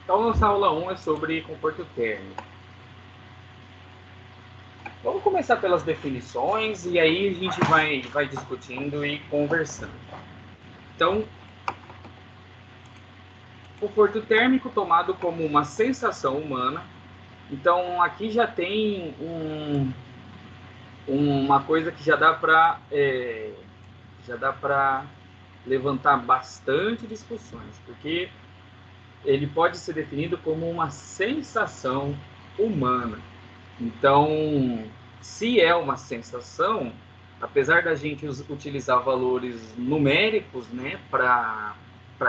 Então, nossa aula 1 é sobre conforto térmico. Vamos começar pelas definições e aí a gente vai discutindo e conversando. Então, conforto térmico tomado como uma sensação humana. Então, aqui já tem uma coisa que já dá para levantar bastante discussões, porque ele pode ser definido como uma sensação humana. Então, se é uma sensação, apesar da gente utilizar valores numéricos, né, para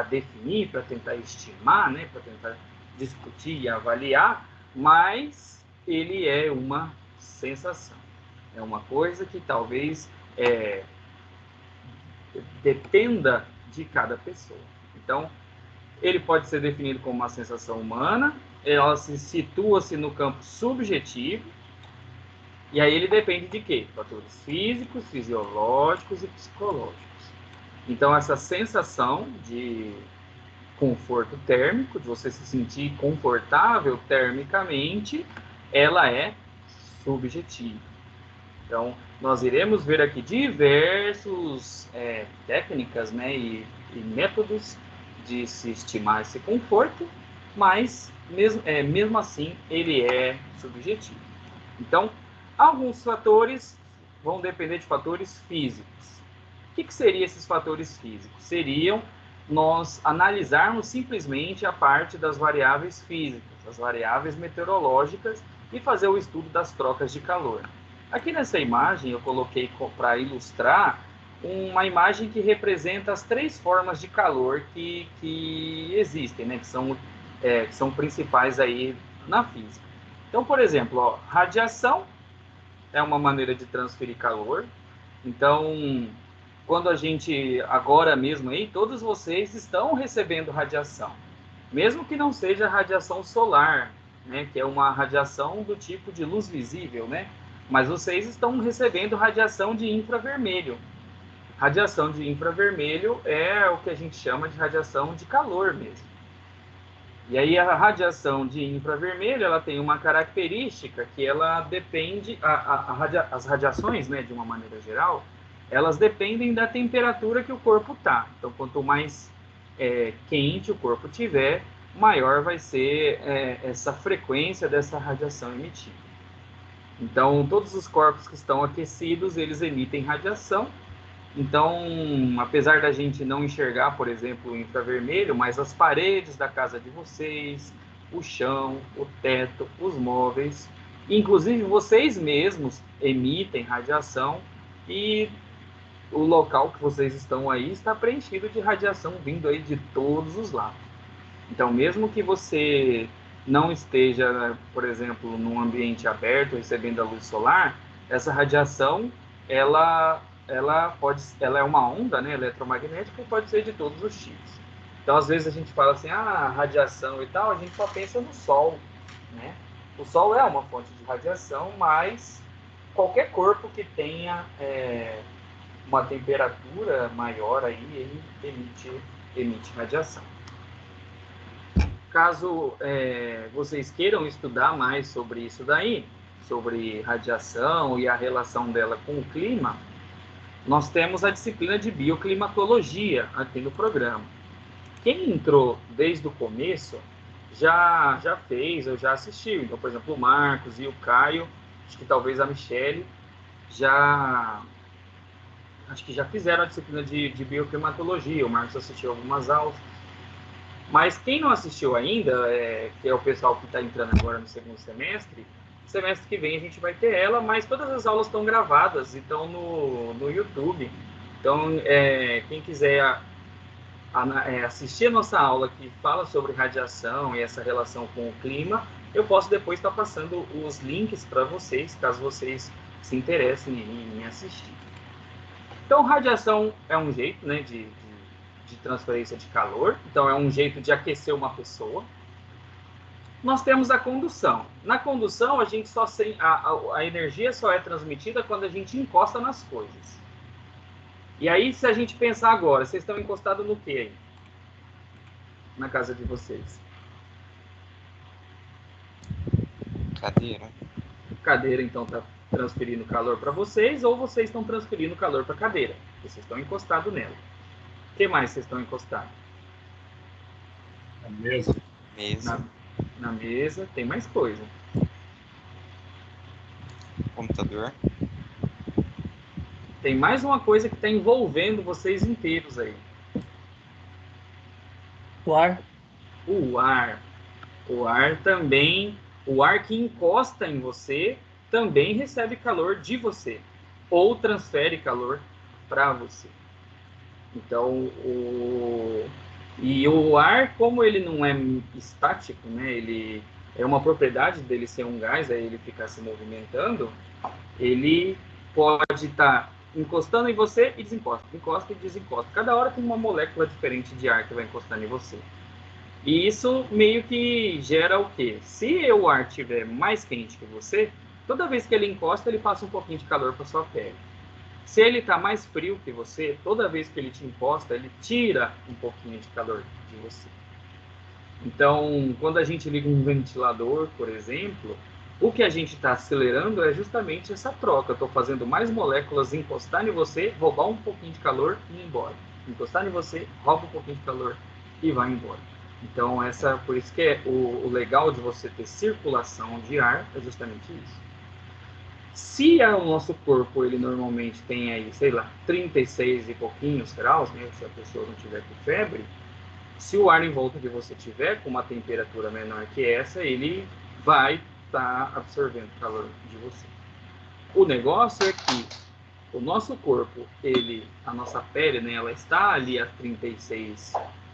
definir, para tentar estimar, né, para tentar discutir e avaliar, mas ele é uma sensação. É uma coisa que talvez dependa de cada pessoa. Então, ele pode ser definido como uma sensação humana, ela se situa-se no campo subjetivo, e aí ele depende de quê? Fatores físicos, fisiológicos e psicológicos. Então, essa sensação de conforto térmico, de você se sentir confortável termicamente, ela é subjetiva. Então, nós iremos ver aqui diversas técnicas, né, e métodos de se estimar esse conforto, mas mesmo assim ele é subjetivo. Então, alguns fatores vão depender de fatores físicos. O que seriam esses fatores físicos? Seriam nós analisarmos simplesmente a parte das variáveis físicas, as variáveis meteorológicas, e fazer o estudo das trocas de calor. Aqui nessa imagem eu coloquei para ilustrar uma imagem que representa as três formas de calor que existem, né? Que são principais aí na física. Então, por exemplo, ó, radiação é uma maneira de transferir calor. Então, quando a gente, agora mesmo aí, todos vocês estão recebendo radiação. Mesmo que não seja radiação solar, né, que é uma radiação do tipo de luz visível, né? Mas vocês estão recebendo radiação de infravermelho. Radiação de infravermelho é o que a gente chama de radiação de calor mesmo. E aí a radiação de infravermelho, ela tem uma característica que ela depende, as radiações, né, de uma maneira geral, elas dependem da temperatura que o corpo está. Então, quanto mais quente o corpo tiver, maior vai ser essa frequência dessa radiação emitida. Então, todos os corpos que estão aquecidos, eles emitem radiação. Então, apesar da gente não enxergar, por exemplo, o infravermelho, mas as paredes da casa de vocês, o chão, o teto, os móveis, inclusive vocês mesmos emitem radiação e o local que vocês estão aí está preenchido de radiação vindo aí de todos os lados. Então, mesmo que você não esteja, por exemplo, num ambiente aberto recebendo a luz solar, essa radiação ela é uma onda, né, eletromagnética, e pode ser de todos os tipos. Então, às vezes a gente fala assim, radiação e tal, a gente só pensa no Sol, né? O Sol é uma fonte de radiação, mas qualquer corpo que tenha uma temperatura maior aí, ele emite radiação. Caso vocês queiram estudar mais sobre isso daí, sobre radiação e a relação dela com o clima, nós temos a disciplina de bioclimatologia aqui no programa. Quem entrou desde o começo já fez ou já assistiu. Então, por exemplo, o Marcos e o Caio, acho que talvez a Michele, acho que já fizeram a disciplina de bioclimatologia. O Marcos assistiu algumas aulas. Mas quem não assistiu ainda, que é o pessoal que está entrando agora no segundo semestre que vem a gente vai ter ela, mas todas as aulas estão gravadas e estão no YouTube. Então, quem quiser assistir a nossa aula que fala sobre radiação e essa relação com o clima, eu posso depois estar passando os links para vocês, caso vocês se interessem em assistir. Então, radiação é um jeito, né, de transferência de calor. Então, é um jeito de aquecer uma pessoa. Nós temos a condução. Na condução, a energia só é transmitida quando a gente encosta nas coisas. E aí, se a gente pensar agora, vocês estão encostados no quê aí? Na casa de vocês? Cadeira. Cadeira, então, está transferindo calor para vocês, ou vocês estão transferindo calor para a cadeira. Vocês estão encostados nela. O que mais vocês estão encostados? A mesa. Mesa. Na mesa, tem mais coisa. Computador. Tem mais uma coisa que está envolvendo vocês inteiros aí. O ar. O ar. O ar também, o ar que encosta em você também recebe calor de você, ou transfere calor para você. Então, o ar, como ele não é estático, né, ele é uma propriedade dele ser um gás, aí ele ficar se movimentando, ele pode estar encostando em você e desencosta, encosta e desencosta. Cada hora tem uma molécula diferente de ar que vai encostando em você. E isso meio que gera o quê? Se o ar estiver mais quente que você, toda vez que ele encosta, ele passa um pouquinho de calor para sua pele. Se ele está mais frio que você, toda vez que ele te encosta, ele tira um pouquinho de calor de você. Então, quando a gente liga um ventilador, por exemplo, o que a gente está acelerando é justamente essa troca. Eu estou fazendo mais moléculas encostar em você, roubar um pouquinho de calor e ir embora. Encostar em você, rouba um pouquinho de calor e vai embora. Então, por isso que o legal de você ter circulação de ar é justamente isso. Se o nosso corpo, ele normalmente tem aí, sei lá, 36 e pouquinhos graus, né, se a pessoa não tiver com febre, se o ar em volta de você tiver com uma temperatura menor que essa, ele vai estar absorvendo calor de você. O negócio é que o nosso corpo, a nossa pele, né, ela está ali a 36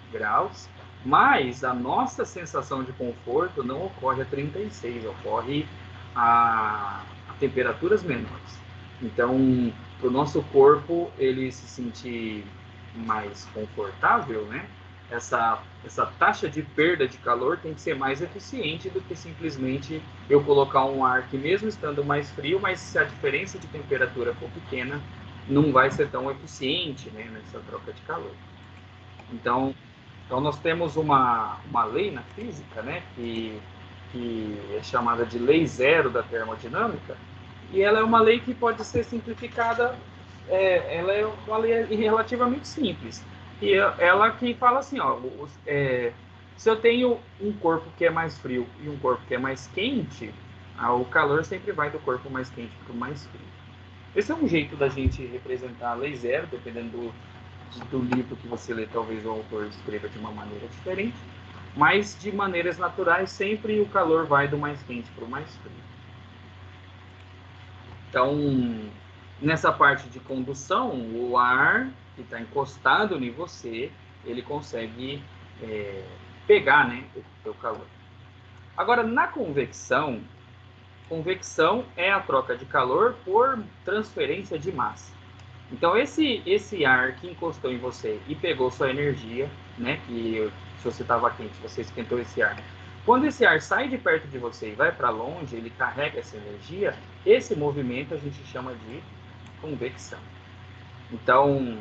graus, mas a nossa sensação de conforto não ocorre a 36, ocorre a temperaturas menores. Então, para o nosso corpo ele se sentir mais confortável, né? Essa taxa de perda de calor tem que ser mais eficiente do que simplesmente eu colocar um ar que, mesmo estando mais frio, mas se a diferença de temperatura for pequena, não vai ser tão eficiente, né, nessa troca de calor. Então nós temos uma lei na física, né, que é chamada de lei zero da termodinâmica, e ela é uma lei que pode ser simplificada, ela é uma lei relativamente simples. E ela que fala assim, ó, se eu tenho um corpo que é mais frio e um corpo que é mais quente, o calor sempre vai do corpo mais quente para o mais frio. Esse é um jeito da gente representar a lei zero, dependendo do livro que você lê, talvez o autor escreva de uma maneira diferente, mas de maneiras naturais sempre o calor vai do mais quente para o mais frio. Então, nessa parte de condução, o ar que está encostado em você, ele consegue pegar, né, o calor. Agora, na convecção é a troca de calor por transferência de massa. Então, esse ar que encostou em você e pegou sua energia, né, que se você estava quente, você esquentou esse ar. Quando esse ar sai de perto de você e vai para longe, ele carrega essa energia, esse movimento a gente chama de convecção. Então,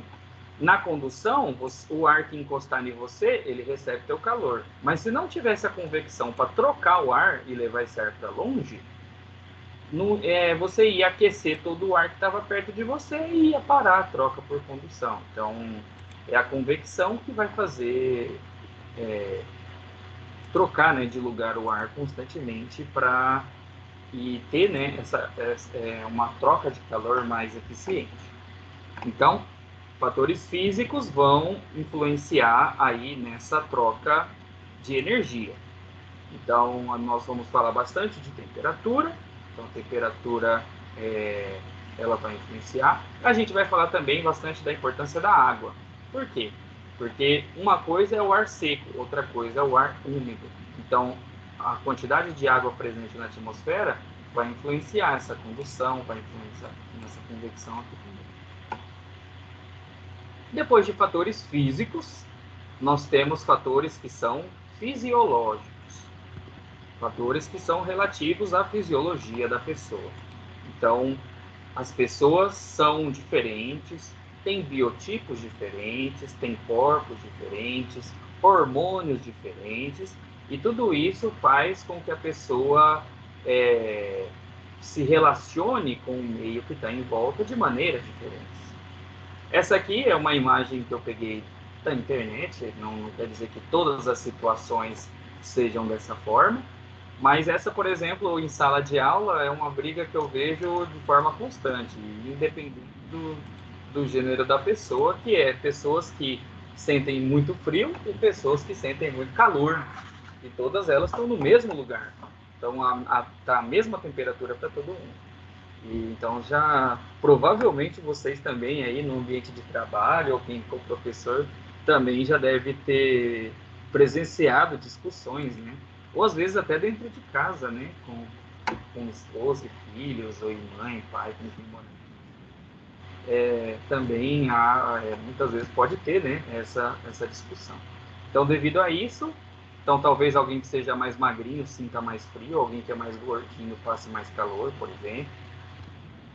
na condução, o ar que encostar em você, ele recebe teu calor. Mas se não tivesse a convecção para trocar o ar e levar esse ar para longe, você ia aquecer todo o ar que estava perto de você e ia parar a troca por condução. Então, é a convecção que vai fazer trocar, né, de lugar o ar constantemente para ter, né, uma troca de calor mais eficiente. Então, fatores físicos vão influenciar aí nessa troca de energia. Então, nós vamos falar bastante de temperatura. Então, a temperatura ela vai influenciar. A gente vai falar também bastante da importância da água. Por quê? Porque uma coisa é o ar seco, outra coisa é o ar úmido. Então, a quantidade de água presente na atmosfera vai influenciar essa condução, vai influenciar nessa convecção aqui também. Depois de fatores físicos, nós temos fatores que são fisiológicos. Fatores que são relativos à fisiologia da pessoa. Então, as pessoas são diferentes, têm biotipos diferentes, têm corpos diferentes, hormônios diferentes, e tudo isso faz com que a pessoa se relacione com o meio que está em volta de maneiras diferentes. Essa aqui é uma imagem que eu peguei da internet, não quer dizer que todas as situações sejam dessa forma, mas essa, por exemplo, em sala de aula, é uma briga que eu vejo de forma constante, independente do gênero da pessoa, que é pessoas que sentem muito frio e pessoas que sentem muito calor, e todas elas estão no mesmo lugar, então tá a mesma temperatura para todo mundo. E, então já provavelmente vocês também aí no ambiente de trabalho ou quem for professor também já deve ter presenciado discussões, né? Ou às vezes até dentro de casa, né? Com esposa e filhos, ou mãe, pai, com quem mora. Também muitas vezes pode ter, né? Essa discussão. Então, devido a isso, então talvez alguém que seja mais magrinho sinta mais frio, alguém que é mais gordinho passe mais calor, por exemplo.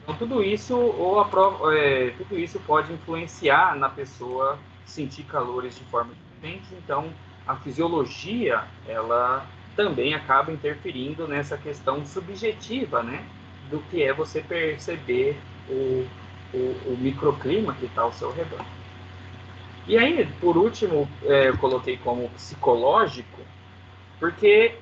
Então, tudo isso pode influenciar na pessoa sentir calores de forma diferente. Então, a fisiologia, ela também acaba interferindo nessa questão subjetiva, né? Do que é você perceber o microclima que está ao seu redor. E aí, por último, eu coloquei como psicológico, porque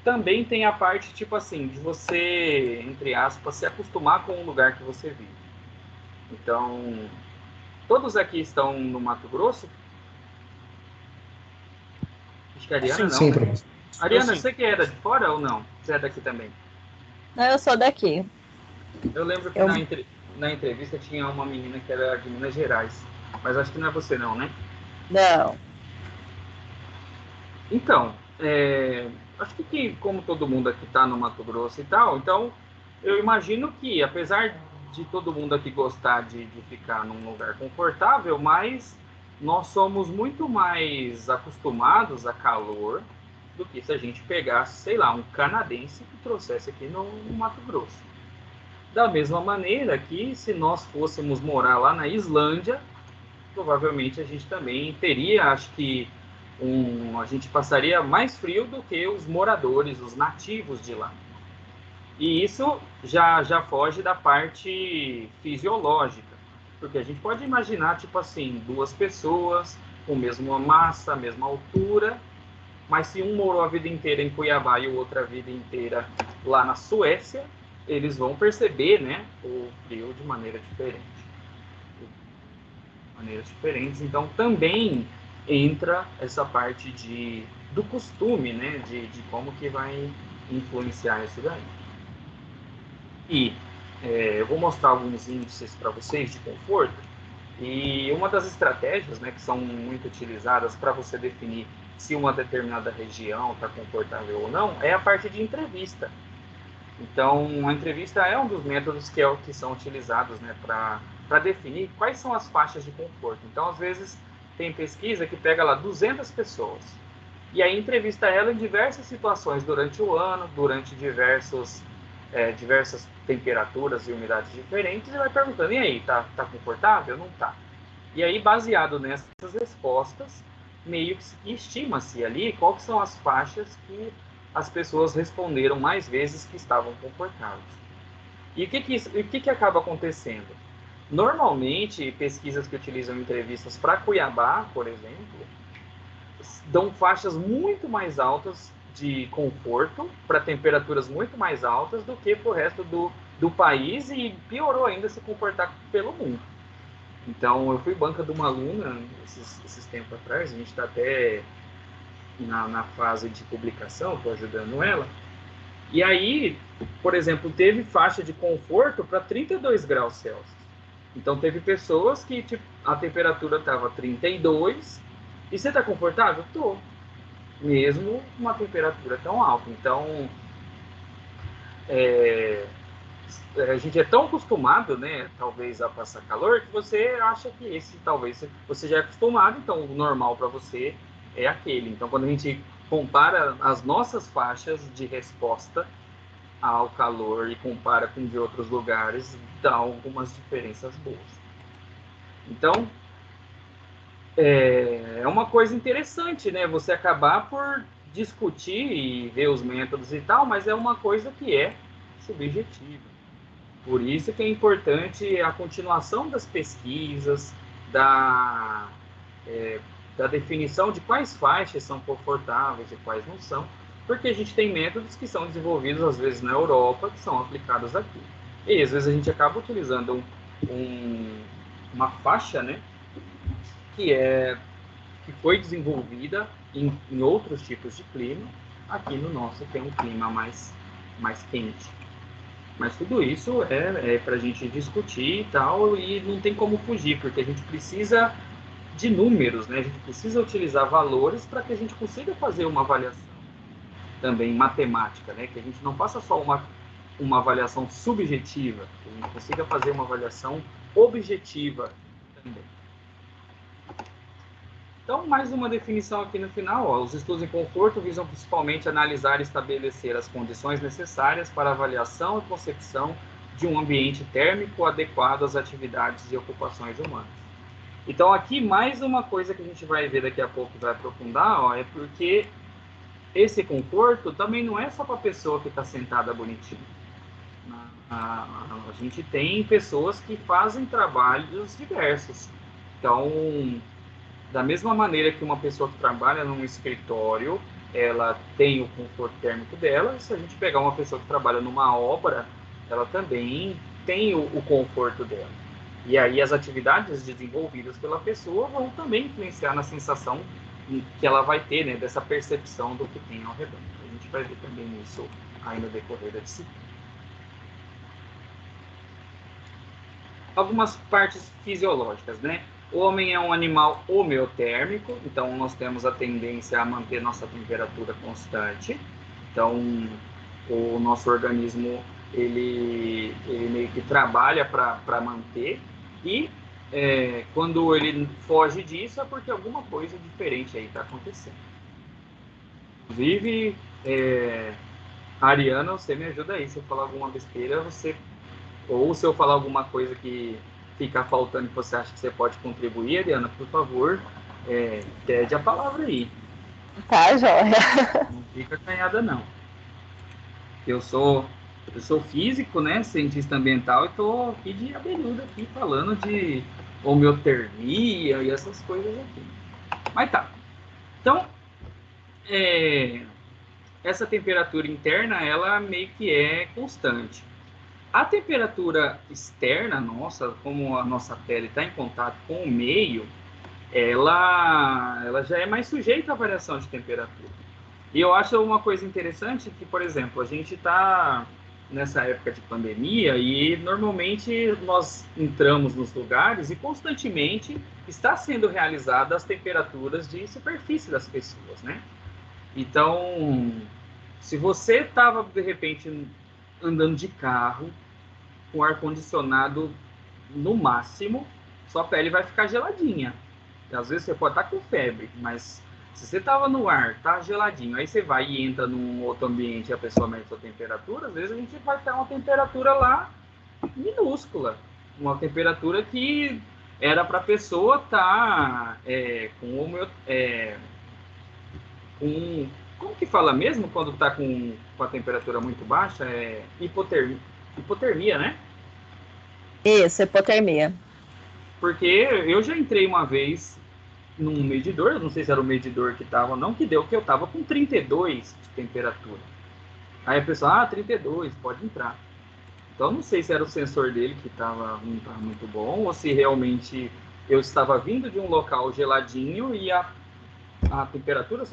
também tem a parte, tipo assim, de você, entre aspas, se acostumar com o lugar que você vive. Então, todos aqui estão no Mato Grosso? Acho que a Ariana não, Sim, né? professor. Ariana, você que era de fora ou não? Você é daqui também? Não, eu sou daqui. Eu lembro que na entrevista tinha uma menina que era de Minas Gerais, mas acho que não é você não, né? Não. Então, acho que como todo mundo aqui está no Mato Grosso e tal, então eu imagino que, apesar de todo mundo aqui gostar de ficar num lugar confortável, mas nós somos muito mais acostumados a calor do que se a gente pegasse, sei lá, um canadense que trouxesse aqui no Mato Grosso. Da mesma maneira que se nós fôssemos morar lá na Islândia, provavelmente a gente também teria, acho que a gente passaria mais frio do que os moradores, os nativos de lá. E isso já foge da parte fisiológica, porque a gente pode imaginar, tipo assim, duas pessoas com a mesma massa, a mesma altura, mas se um morou a vida inteira em Cuiabá e o outro a vida inteira lá na Suécia, eles vão perceber, né, o frio de maneira diferente. Maneiras diferentes, então também entra essa parte do costume, né, de como que vai influenciar isso daí. E eu vou mostrar alguns índices para vocês de conforto, e uma das estratégias, né, que são muito utilizadas para você definir se uma determinada região está confortável ou não, é a parte de entrevista. Então, a entrevista é um dos métodos que são utilizados, né, para definir quais são as faixas de conforto. Então, às vezes, tem pesquisa que pega lá 200 pessoas e aí entrevista ela em diversas situações durante o ano, durante diversas temperaturas e umidades diferentes, e vai perguntando, e aí, tá confortável? Não tá. E aí, baseado nessas respostas, meio que estima-se ali quais são as faixas que as pessoas responderam mais vezes que estavam confortáveis. E o que acaba acontecendo? Normalmente, pesquisas que utilizam entrevistas para Cuiabá, por exemplo, dão faixas muito mais altas de conforto para temperaturas muito mais altas do que para o resto do país, e piorou ainda se comportar pelo mundo. Então, eu fui banca de uma aluna esses tempos atrás, a gente está até na fase de publicação, estou ajudando ela. E aí, por exemplo, teve faixa de conforto para 32 graus Celsius. Então, teve pessoas que tipo, a temperatura estava 32 e você está confortável? Estou. Mesmo uma temperatura tão alta. Então, a gente é tão acostumado, né, talvez, a passar calor, que você acha que talvez, você já é acostumado, então o normal para você é aquele. Então, quando a gente compara as nossas faixas de resposta ao calor e compara com de outros lugares, dá algumas diferenças boas. Então, é uma coisa interessante, né? Você acabar por discutir e ver os métodos e tal, mas é uma coisa que é subjetiva. Por isso que é importante a continuação das pesquisas, da definição de quais faixas são confortáveis e quais não são, porque a gente tem métodos que são desenvolvidos, às vezes, na Europa, que são aplicados aqui. E, às vezes, a gente acaba utilizando uma faixa, né, que foi desenvolvida em outros tipos de clima, aqui no nosso, que é um clima mais quente. Mas tudo isso é para a gente discutir e tal, e não tem como fugir, porque a gente precisa de números, né? A gente precisa utilizar valores para que a gente consiga fazer uma avaliação também matemática, né? Que a gente não faça só uma avaliação subjetiva, que a gente consiga fazer uma avaliação objetiva também. Então, mais uma definição aqui no final. Ó. Os estudos em conforto visam principalmente analisar e estabelecer as condições necessárias para a avaliação e concepção de um ambiente térmico adequado às atividades e ocupações humanas. Então, aqui, mais uma coisa que a gente vai ver daqui a pouco, vai aprofundar, ó, é porque esse conforto também não é só para a pessoa que está sentada bonitinho. A gente tem pessoas que fazem trabalhos diversos. Então, da mesma maneira que uma pessoa que trabalha num escritório, ela tem o conforto térmico dela, se a gente pegar uma pessoa que trabalha numa obra, ela também tem o conforto dela. E aí as atividades desenvolvidas pela pessoa vão também influenciar na sensação que ela vai ter, né, dessa percepção do que tem ao redor. A gente vai ver também isso aí no decorrer da disciplina. Algumas partes fisiológicas, né? O homem é um animal homeotérmico, então nós temos a tendência a manter nossa temperatura constante. Então, o nosso organismo, ele meio que trabalha para manter. E quando ele foge disso, é porque alguma coisa diferente aí está acontecendo. Inclusive, Ariana, você me ajuda aí. Se eu falar alguma besteira, ou se eu falar alguma coisa que ficar faltando que você acha que você pode contribuir, Ariana, por favor, pede a palavra aí. Tá, joia. Não fica acanhada, não. Eu sou físico, né, cientista ambiental, e estou aqui de abelhuda aqui, falando de homeotermia e essas coisas aqui. Mas tá. Então, essa temperatura interna, ela meio que é constante. A temperatura externa nossa, como a nossa pele está em contato com o meio, ela já é mais sujeita à variação de temperatura. E eu acho uma coisa interessante que, por exemplo, a gente está nessa época de pandemia e normalmente nós entramos nos lugares e constantemente está sendo realizada as temperaturas de superfície das pessoas, né? Então, se você estava, de repente, andando de carro, com ar-condicionado no máximo, sua pele vai ficar geladinha. E às vezes você pode estar com febre, mas se você estava no ar, tá geladinho, aí você vai e entra num outro ambiente e a pessoa mede sua temperatura, às vezes a gente vai ter uma temperatura lá minúscula. Uma temperatura que era para a pessoa estar como que fala mesmo quando está com a temperatura muito baixa? Hipotermia, né? Isso, hipotermia. Porque eu já entrei uma vez num medidor, não sei se era o medidor que estava ou não, que deu que eu estava com 32 de temperatura. Aí a pessoa, 32, pode entrar. Então não sei se era o sensor dele que não estava muito bom, ou se realmente eu estava vindo de um local geladinho e a temperatura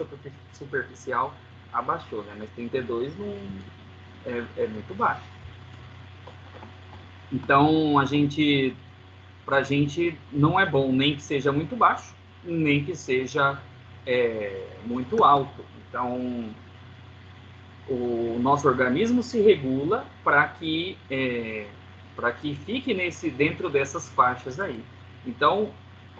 superficial abaixou, né? Mas 32 não é muito baixo. Então, pra gente não é bom nem que seja muito baixo, nem que seja muito alto. Então, o nosso organismo se regula para que fique dentro dessas faixas aí. Então,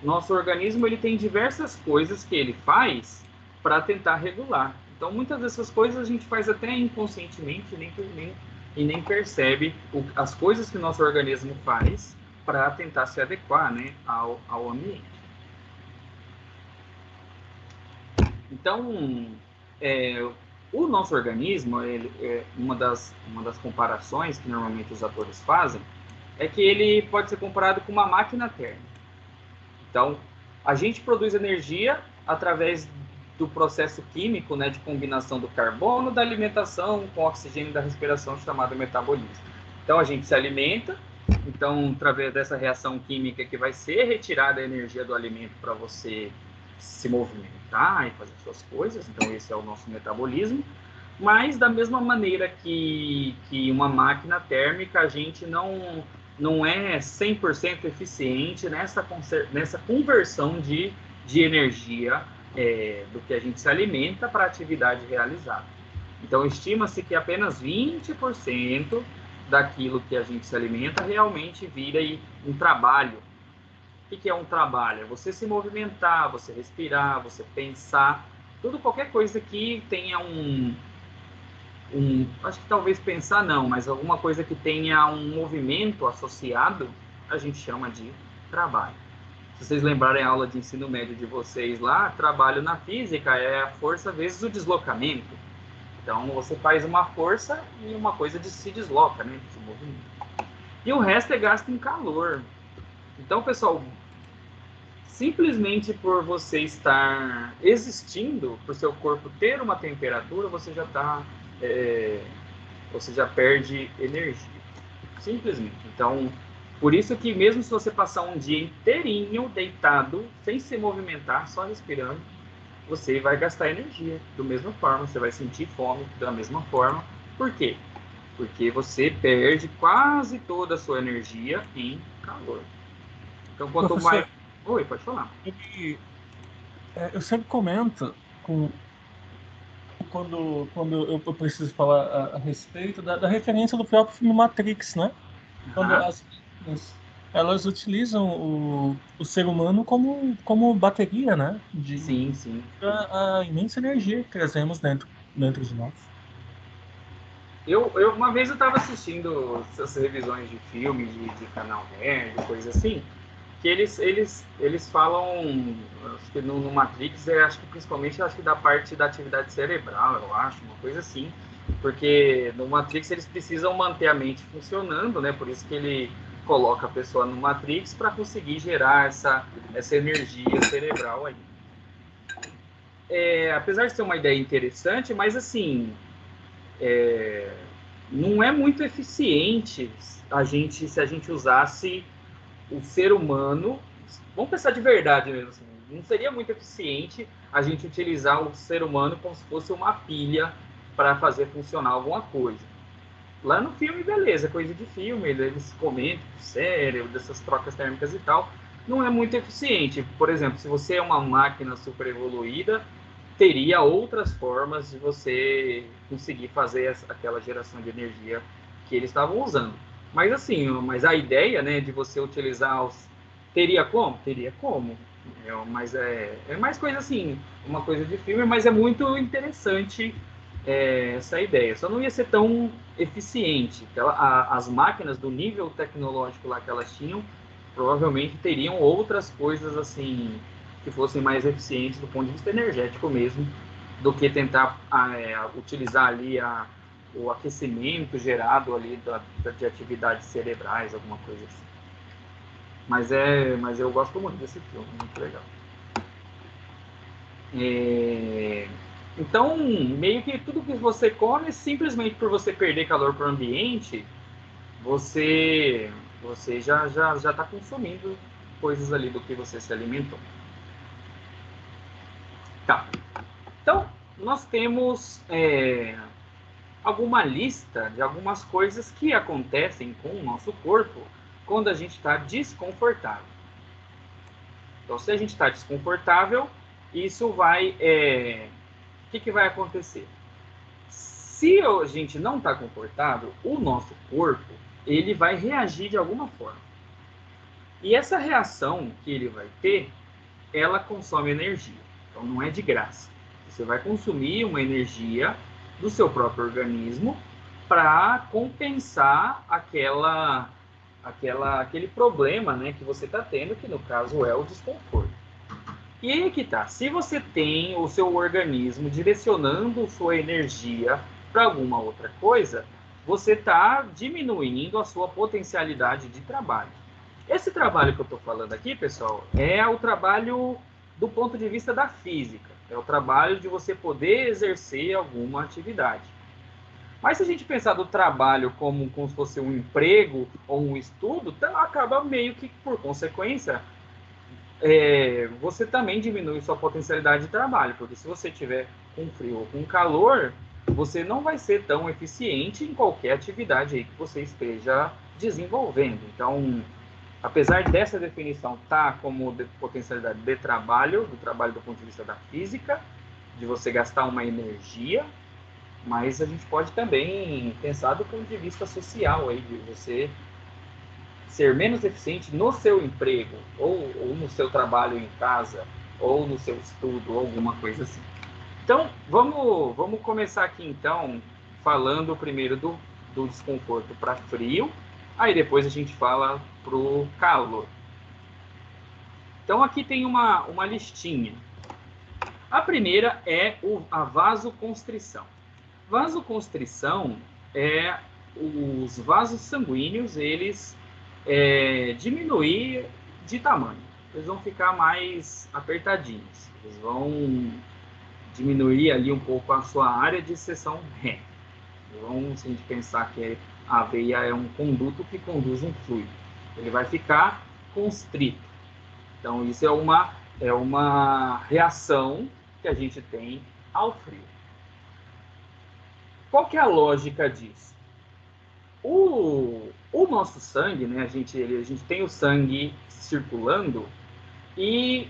nosso organismo ele tem diversas coisas que ele faz para tentar regular. Então, muitas dessas coisas a gente faz até inconscientemente e nem percebe as coisas que o nosso organismo faz para tentar se adequar, né, ao ambiente. Então, o nosso organismo, uma das comparações que normalmente os atores fazem, é que ele pode ser comparado com uma máquina térmica. Então, a gente produz energia através do processo químico, né, de combinação do carbono da alimentação com o oxigênio da respiração, chamado metabolismo. Então, a gente se alimenta, então, através dessa reação química que vai ser retirada a energia do alimento para você se movimentar e fazer suas coisas, então esse é o nosso metabolismo, mas da mesma maneira que uma máquina térmica, a gente não é 100% eficiente nessa conversão de energia do que a gente se alimenta para a atividade realizada. Então, estima-se que apenas 20% daquilo que a gente se alimenta realmente vira um trabalho. O que é um trabalho? É você se movimentar, você respirar, você pensar, qualquer coisa que tenha acho que talvez pensar não, mas alguma coisa que tenha um movimento associado, a gente chama de trabalho. Se vocês lembrarem a aula de ensino médio de vocês lá, trabalho na física é a força vezes o deslocamento. Então, você faz uma força e uma coisa se desloca, né? Se movimenta. E o resto é gasto em calor. Então, pessoal, simplesmente por você estar existindo, por seu corpo ter uma temperatura, você já perde energia. Simplesmente. Então, por isso que mesmo se você passar um dia inteirinho deitado, sem se movimentar, só respirando, você vai gastar energia da mesma forma, você vai sentir fome da mesma forma. Por quê? Porque você perde quase toda a sua energia em calor. Então, quanto mais... Oi, pode falar. Eu sempre comento quando eu preciso falar a respeito da referência do próprio filme Matrix, né? Quando as máquinas, elas utilizam o ser humano como bateria, né? Sim, sim. A imensa energia que trazemos dentro de nós. Uma vez eu estava assistindo essas revisões de filme, de canal nerd, coisa assim, que eles falam, acho que no Matrix, acho que principalmente da parte da atividade cerebral, eu acho, uma coisa assim, porque no Matrix eles precisam manter a mente funcionando, né? Por isso que ele coloca a pessoa no Matrix para conseguir gerar essa energia cerebral aí. Apesar de ser uma ideia interessante, mas assim, não é muito eficiente se a gente usasse o ser humano. Vamos pensar de verdade mesmo assim, não seria muito eficiente a gente utilizar o ser humano como se fosse uma pilha para fazer funcionar alguma coisa. Lá no filme, beleza, coisa de filme, eles comentam sério, dessas trocas térmicas e tal, não é muito eficiente. Por exemplo, se você é uma máquina super evoluída, teria outras formas de você conseguir fazer aquela geração de energia que eles estavam usando. Mas assim, a ideia, né, de você utilizar teria como? Teria como. Mas é mais coisa assim, uma coisa de filme, mas é muito interessante essa ideia. Só não ia ser tão eficiente. As máquinas do nível tecnológico lá que elas tinham, provavelmente teriam outras coisas assim que fossem mais eficientes do ponto de vista energético mesmo, do que tentar utilizar ali o aquecimento gerado ali de atividades cerebrais, alguma coisa assim. Mas eu gosto muito desse filme, muito legal. Então, meio que tudo que você come, simplesmente por você perder calor para o ambiente, você já está consumindo coisas ali do que você se alimentou. Tá. Então, nós temos alguma lista de algumas coisas que acontecem com o nosso corpo quando a gente está desconfortável. Então, se a gente está desconfortável, isso vai... o que vai acontecer? Se a gente não está confortável, o nosso corpo ele vai reagir de alguma forma. E essa reação que ele vai ter, ela consome energia. Então, não é de graça. Você vai consumir uma energia do seu próprio organismo para compensar aquele problema, né, que você está tendo, que no caso é o desconforto. E aí que tá, se você tem o seu organismo direcionando sua energia para alguma outra coisa, você está diminuindo a sua potencialidade de trabalho. Esse trabalho que eu estou falando aqui, pessoal, é o trabalho do ponto de vista da física. É o trabalho de você poder exercer alguma atividade. Mas se a gente pensar do trabalho como se fosse um emprego ou um estudo, acaba meio que, por consequência, você também diminui sua potencialidade de trabalho, porque se você tiver com frio ou com calor, você não vai ser tão eficiente em qualquer atividade aí que você esteja desenvolvendo. Então, apesar dessa definição estar como potencialidade de trabalho, do trabalho do ponto de vista da física, de você gastar uma energia, mas a gente pode também pensar do ponto de vista social, aí, de você ser menos eficiente no seu emprego, ou no seu trabalho em casa, ou no seu estudo, ou alguma coisa assim. Então, vamos começar aqui, então, falando primeiro do desconforto para frio, aí depois a gente fala para o calor. Então, aqui tem uma listinha. A primeira é a vasoconstrição. Vasoconstrição é os vasos sanguíneos, eles diminuir de tamanho. Eles vão ficar mais apertadinhos. Eles vão diminuir ali um pouco a sua área de seção reta. Então, se a gente pensar que a veia é um conduto que conduz um fluido, ele vai ficar constrito. Então, isso é uma reação que a gente tem ao frio. Qual que é a lógica disso? O nosso sangue, né, a gente tem o sangue circulando e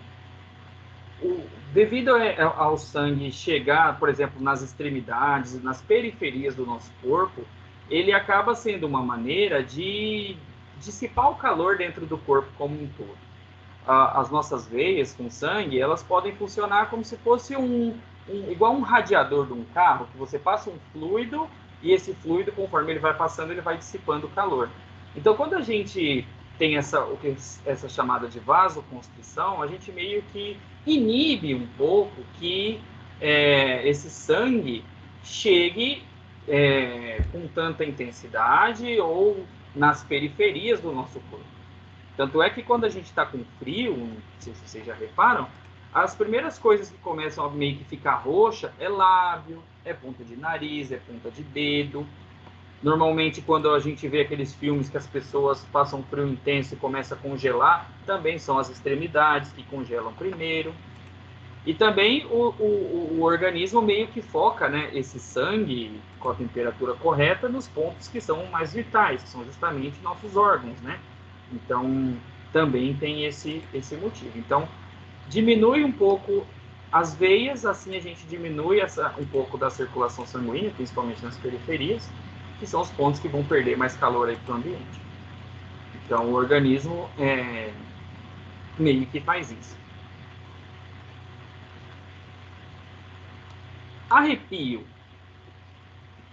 devido ao sangue chegar, por exemplo, nas extremidades, nas periferias do nosso corpo, ele acaba sendo uma maneira de dissipar o calor dentro do corpo como um todo. As nossas veias com sangue, elas podem funcionar como se fosse igual um radiador de um carro, que você passa um fluido e esse fluido, conforme ele vai passando, ele vai dissipando o calor. Então, quando a gente tem essa chamada de vasoconstrição, a gente meio que inibe um pouco que esse sangue chegue com tanta intensidade ou nas periferias do nosso corpo. Tanto é que quando a gente está com frio, não sei se vocês já reparam, as primeiras coisas que começam a meio que ficar roxa é lábio, é ponta de nariz, é ponta de dedo. Normalmente, quando a gente vê aqueles filmes que as pessoas passam frio intenso e começam a congelar, também são as extremidades que congelam primeiro. E também o organismo meio que foca, né, esse sangue com a temperatura correta nos pontos que são mais vitais, que são justamente nossos órgãos, né? Então, também tem esse motivo. Então, diminui um pouco as veias, assim a gente diminui um pouco da circulação sanguínea, principalmente nas periferias, que são os pontos que vão perder mais calor aí para o ambiente. Então, o organismo meio que faz isso. Arrepio.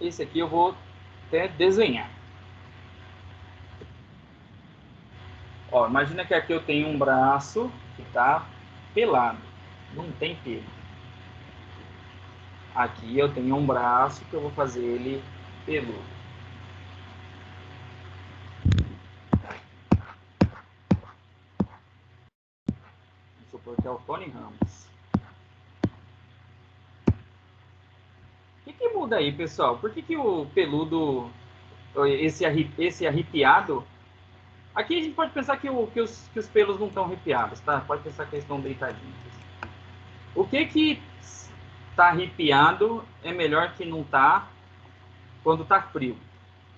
Esse aqui eu vou até desenhar. Ó, imagina que aqui eu tenho um braço que está pelado, não tem pelo. Aqui eu tenho um braço que eu vou fazer ele peludo. Vamos supor que é o Tony Ramos. O que muda aí, pessoal? Por que o peludo, esse arrepiado... Aqui a gente pode pensar que os pelos não estão arrepiados, tá? Pode pensar que eles estão deitadinhos. O que está arrepiado é melhor que não tá quando tá frio?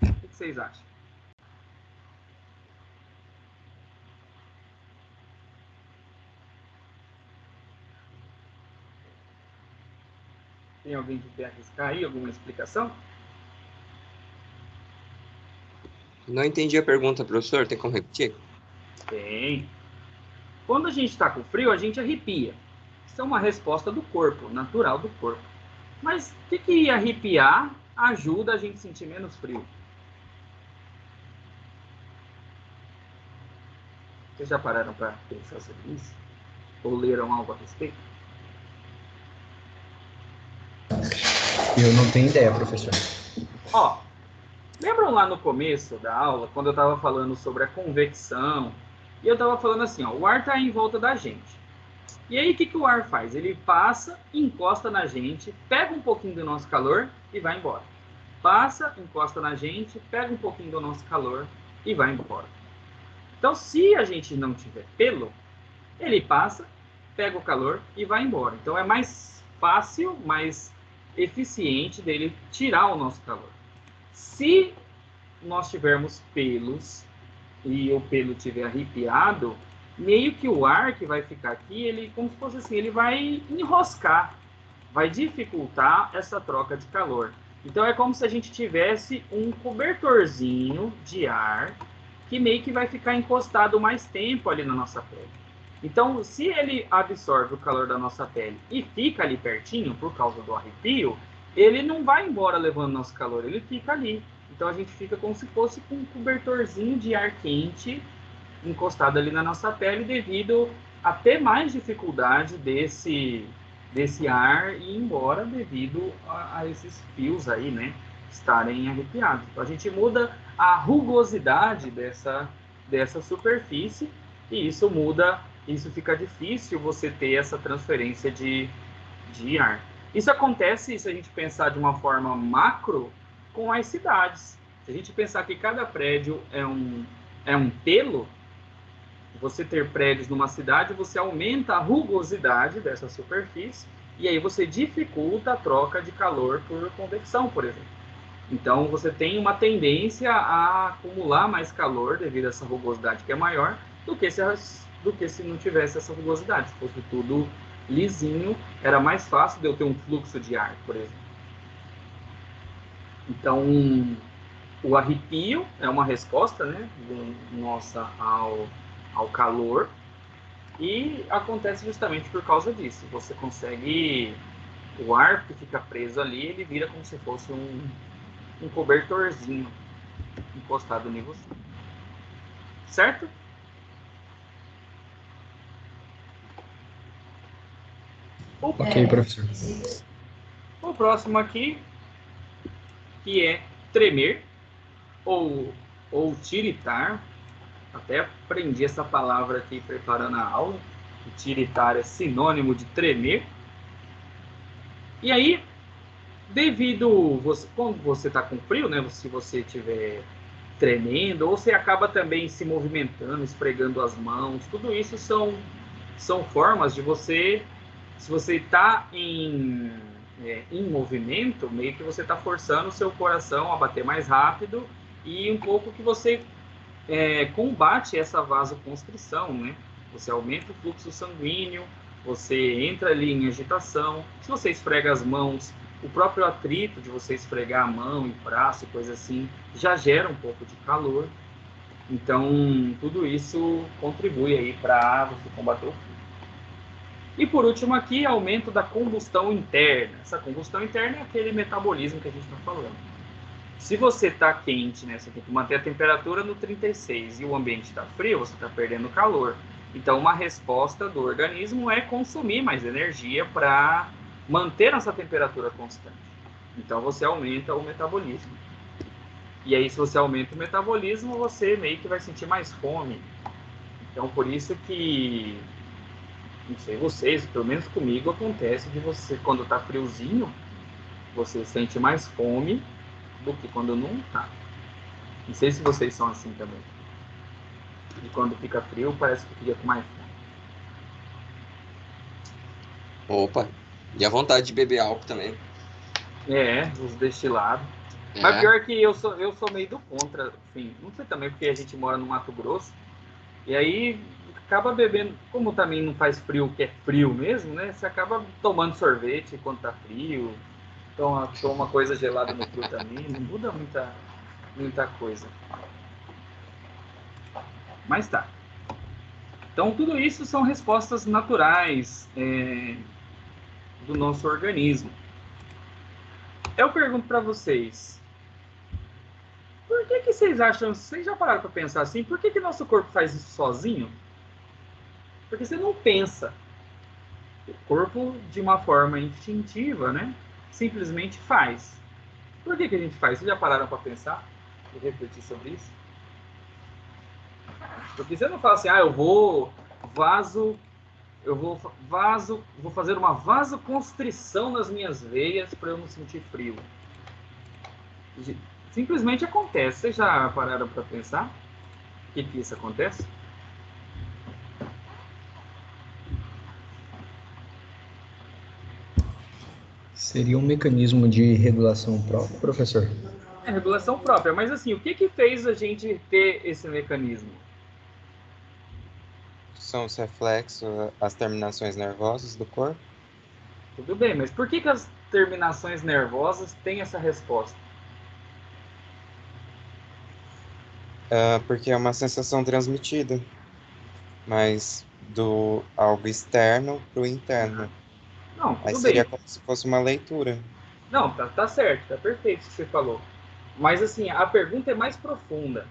O que vocês acham? Tem alguém que quer arriscar aí alguma explicação? Não entendi a pergunta, professor. Tem como repetir? Tem. Quando a gente está com frio, a gente arrepia. Isso é uma resposta do corpo, natural do corpo. Mas o que arrepiar ajuda a gente a sentir menos frio? Vocês já pararam para pensar sobre isso? Ou leram algo a respeito? Eu não tenho ideia, professor. Ó, lembram lá no começo da aula, quando eu estava falando sobre a convecção, e eu estava falando assim, ó, o ar está em volta da gente. E aí, o que o ar faz? Ele passa, encosta na gente, pega um pouquinho do nosso calor e vai embora. Passa, encosta na gente, pega um pouquinho do nosso calor e vai embora. Então, se a gente não tiver pelo, ele passa, pega o calor e vai embora. Então, é mais fácil, mais eficiente dele tirar o nosso calor. Se nós tivermos pelos e o pelo tiver arrepiado, meio que o ar que vai ficar aqui, ele, como se fosse assim, ele vai enroscar, vai dificultar essa troca de calor. Então é como se a gente tivesse um cobertorzinho de ar que meio que vai ficar encostado mais tempo ali na nossa pele. Então, se ele absorve o calor da nossa pele e fica ali pertinho por causa do arrepio, ele não vai embora levando nosso calor, ele fica ali. Então a gente fica como se fosse com um cobertorzinho de ar quente encostado ali na nossa pele, devido a ter mais dificuldade desse ar ir embora devido a esses fios aí, né, estarem arrepiados. Então a gente muda a rugosidade dessa superfície e isso muda, isso fica difícil você ter essa transferência de ar. Isso acontece, se a gente pensar de uma forma macro, com as cidades. Se a gente pensar que cada prédio é um telo, você ter prédios numa cidade, você aumenta a rugosidade dessa superfície e aí você dificulta a troca de calor por convecção, por exemplo. Então, você tem uma tendência a acumular mais calor devido a essa rugosidade que é maior do que se não tivesse essa rugosidade. Se fosse tudo lisinho, era mais fácil de eu ter um fluxo de ar, por exemplo. Então, o arrepio é uma resposta, né, nossa ao calor, e acontece justamente por causa disso. Você consegue, o ar que fica preso ali, ele vira como se fosse um cobertorzinho encostado em você. Certo? Ok, professor. O próximo aqui, que é tremer ou tiritar. Até aprendi essa palavra aqui preparando a aula. O tiritar é sinônimo de tremer. E aí, quando você está com frio, né? Se você estiver tremendo, ou você acaba também se movimentando, esfregando as mãos, tudo isso são formas de você, se você está em movimento, meio que você está forçando o seu coração a bater mais rápido e um pouco que você combate essa vasoconstrição, né? Você aumenta o fluxo sanguíneo, você entra ali em agitação. Se você esfrega as mãos, o próprio atrito de você esfregar a mão e braço, coisa assim, já gera um pouco de calor. Então, tudo isso contribui aí para você combater o frio. E por último aqui, aumento da combustão interna. Essa combustão interna é aquele metabolismo que a gente está falando. Se você está quente, né, você tem que manter a temperatura no 36 e o ambiente está frio, você está perdendo calor. Então, uma resposta do organismo é consumir mais energia para manter essa temperatura constante. Então, você aumenta o metabolismo. E aí, se você aumenta o metabolismo, você meio que vai sentir mais fome. Então, por isso que, não sei vocês, pelo menos comigo, acontece de você, quando está friozinho, você sente mais fome do que quando não tá. Não sei se vocês são assim também. E quando fica frio, parece que fica com mais fome. Opa, e a vontade de beber álcool também. Os destilados. Mas pior que eu sou meio do contra, assim, não sei também porque a gente mora no Mato Grosso, e aí acaba bebendo, como também não faz frio, que é frio mesmo, né? Você acaba tomando sorvete quando tá frio, toma coisa gelada no frio também, não muda muita coisa. Mas tá. Então, tudo isso são respostas naturais do nosso organismo. Eu pergunto para vocês, por que vocês acham, vocês já pararam para pensar assim, por que nosso corpo faz isso sozinho? Porque você não pensa. O corpo, de uma forma instintiva, né, simplesmente faz. Por que a gente faz? Vocês já pararam para pensar e refletir sobre isso? Porque você não fala assim, vou fazer uma vasoconstrição nas minhas veias para eu não sentir frio. Simplesmente acontece. Vocês já pararam para pensar o que isso acontece? Seria um mecanismo de regulação próprio, professor? É regulação própria, mas assim, o que fez a gente ter esse mecanismo? São os reflexos, as terminações nervosas do corpo. Tudo bem, mas por que as terminações nervosas têm essa resposta? Porque é uma sensação transmitida, mas do algo externo para o interno. Não, Aí tudo seria bem. como se fosse uma leitura. Não, tá certo, tá perfeito o que você falou. Mas assim, a pergunta é mais profunda.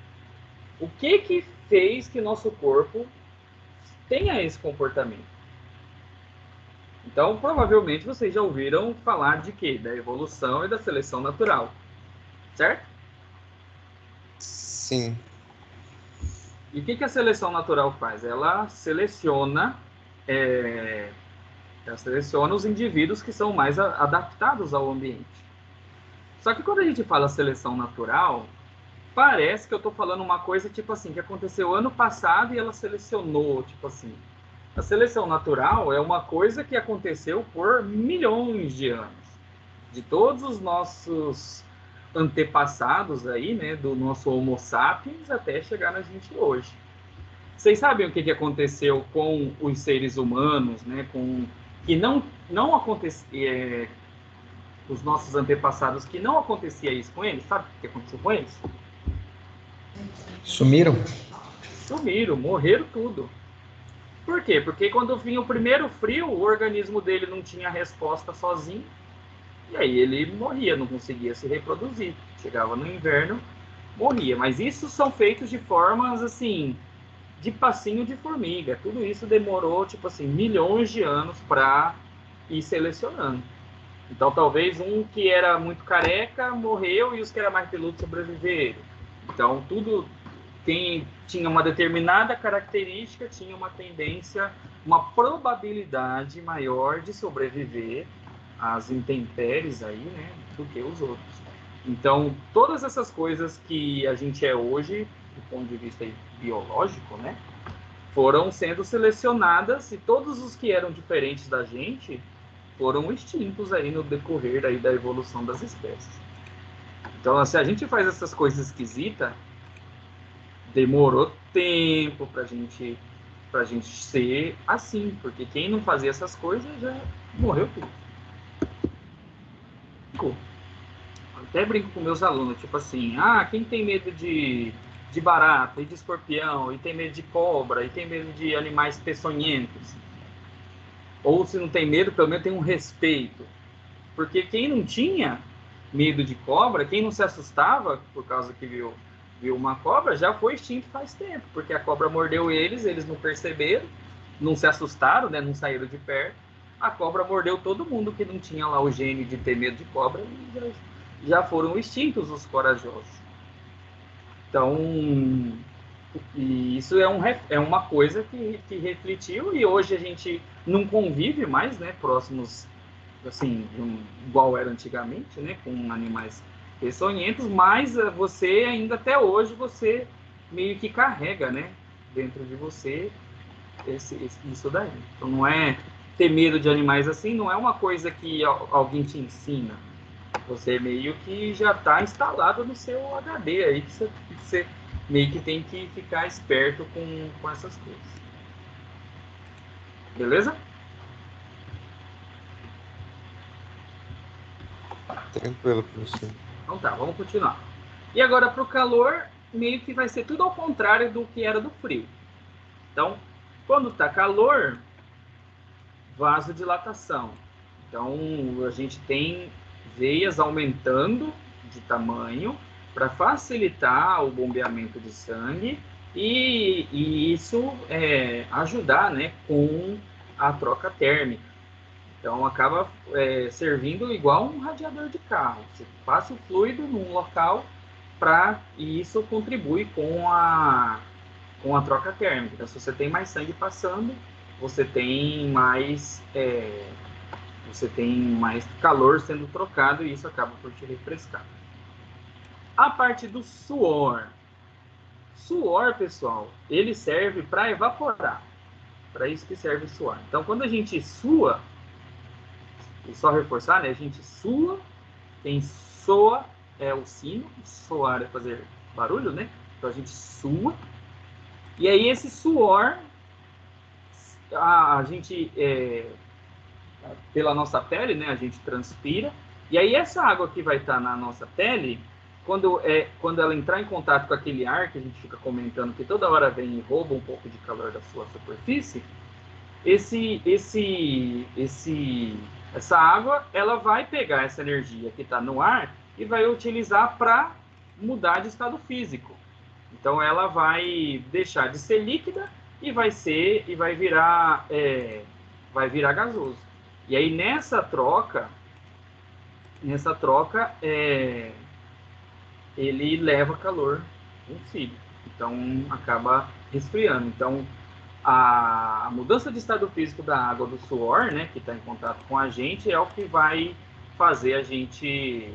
O que fez que nosso corpo tenha esse comportamento? Então, provavelmente vocês já ouviram falar de quê? Da evolução e da seleção natural, certo? Sim. E o que a seleção natural faz? Ela seleciona os indivíduos que são mais adaptados ao ambiente. Só que quando a gente fala seleção natural, parece que eu estou falando uma coisa tipo assim, que aconteceu ano passado e ela selecionou, tipo assim. A seleção natural é uma coisa que aconteceu por milhões de anos. De todos os nossos antepassados aí, né, do nosso Homo sapiens até chegar na gente hoje. Vocês sabem o que aconteceu com os seres humanos, né, que não acontecia, os nossos antepassados, que não acontecia isso com eles? Sabe o que aconteceu com eles? Sumiram? Sumiram, morreram tudo. Por quê? Porque quando vinha o primeiro frio, o organismo dele não tinha resposta sozinho, e aí ele morria, não conseguia se reproduzir. Chegava no inverno, morria. Mas isso são feitos de formas, assim, de passinho de formiga. Tudo isso demorou, tipo assim, milhões de anos para ir selecionando. Então, talvez um que era muito careca morreu e os que eram mais peludos sobreviveram. Então, quem tinha uma determinada característica tinha uma tendência, uma probabilidade maior de sobreviver às intempéries aí, né, do que os outros. Então, todas essas coisas que a gente é hoje, do ponto de vista biológico, né, foram sendo selecionadas, e todos os que eram diferentes da gente foram extintos aí no decorrer aí da evolução das espécies. Então, se a gente faz essas coisas esquisitas, demorou tempo pra gente ser assim, porque quem não fazia essas coisas já morreu tudo. Até brinco com meus alunos, tipo assim, quem tem medo de barata e de escorpião, e tem medo de cobra, e tem medo de animais peçonhentos? Ou se não tem medo, pelo menos tem um respeito. Porque quem não tinha medo de cobra, quem não se assustava por causa que viu uma cobra, já foi extinto faz tempo, porque a cobra mordeu eles não perceberam, não se assustaram, né, não saíram de perto. A cobra mordeu todo mundo que não tinha lá o gene de ter medo de cobra, e já foram extintos os corajosos. Então, isso é uma coisa que refletiu, e hoje a gente não convive mais, né, próximos, assim, igual era antigamente, né, com animais peçonhentos, mas você ainda até hoje você meio que carrega, né, dentro de você isso daí. Então não é ter medo de animais assim, não é uma coisa que alguém te ensina. Você meio que já está instalado no seu HD aí, que você meio que tem que ficar esperto com essas coisas. Beleza? Tranquilo, professor. Então tá, vamos continuar. E agora para o calor, meio que vai ser tudo ao contrário do que era do frio. Então, quando está calor, vasodilatação. Então, a gente tem veias aumentando de tamanho para facilitar o bombeamento de sangue e isso ajudar, né, com a troca térmica. Então, acaba servindo igual um radiador de carro. Você passa o fluido num local e isso contribui com a troca térmica. Então, se você tem mais sangue passando, você tem mais calor sendo trocado e isso acaba por te refrescar. A parte do suor. Suor, pessoal, ele serve para evaporar. Para isso que serve o suor. Então, quando a gente sua, e só reforçar, né? A gente sua, quem soa é o sino, soar é fazer barulho, né? Então a gente sua. E aí esse suor, a gente, pela nossa pele, né? A gente transpira. E aí essa água que vai estar na nossa pele, quando ela entrar em contato com aquele ar que a gente fica comentando que toda hora vem e rouba um pouco de calor da sua superfície, essa água, ela vai pegar essa energia que está no ar e vai utilizar para mudar de estado físico. Então, ela vai deixar de ser líquida e vai virar gasoso. E aí, nessa troca, ele leva calor consigo. Então, acaba resfriando. Então, a mudança de estado físico da água do suor, né, que está em contato com a gente, é o que vai fazer a gente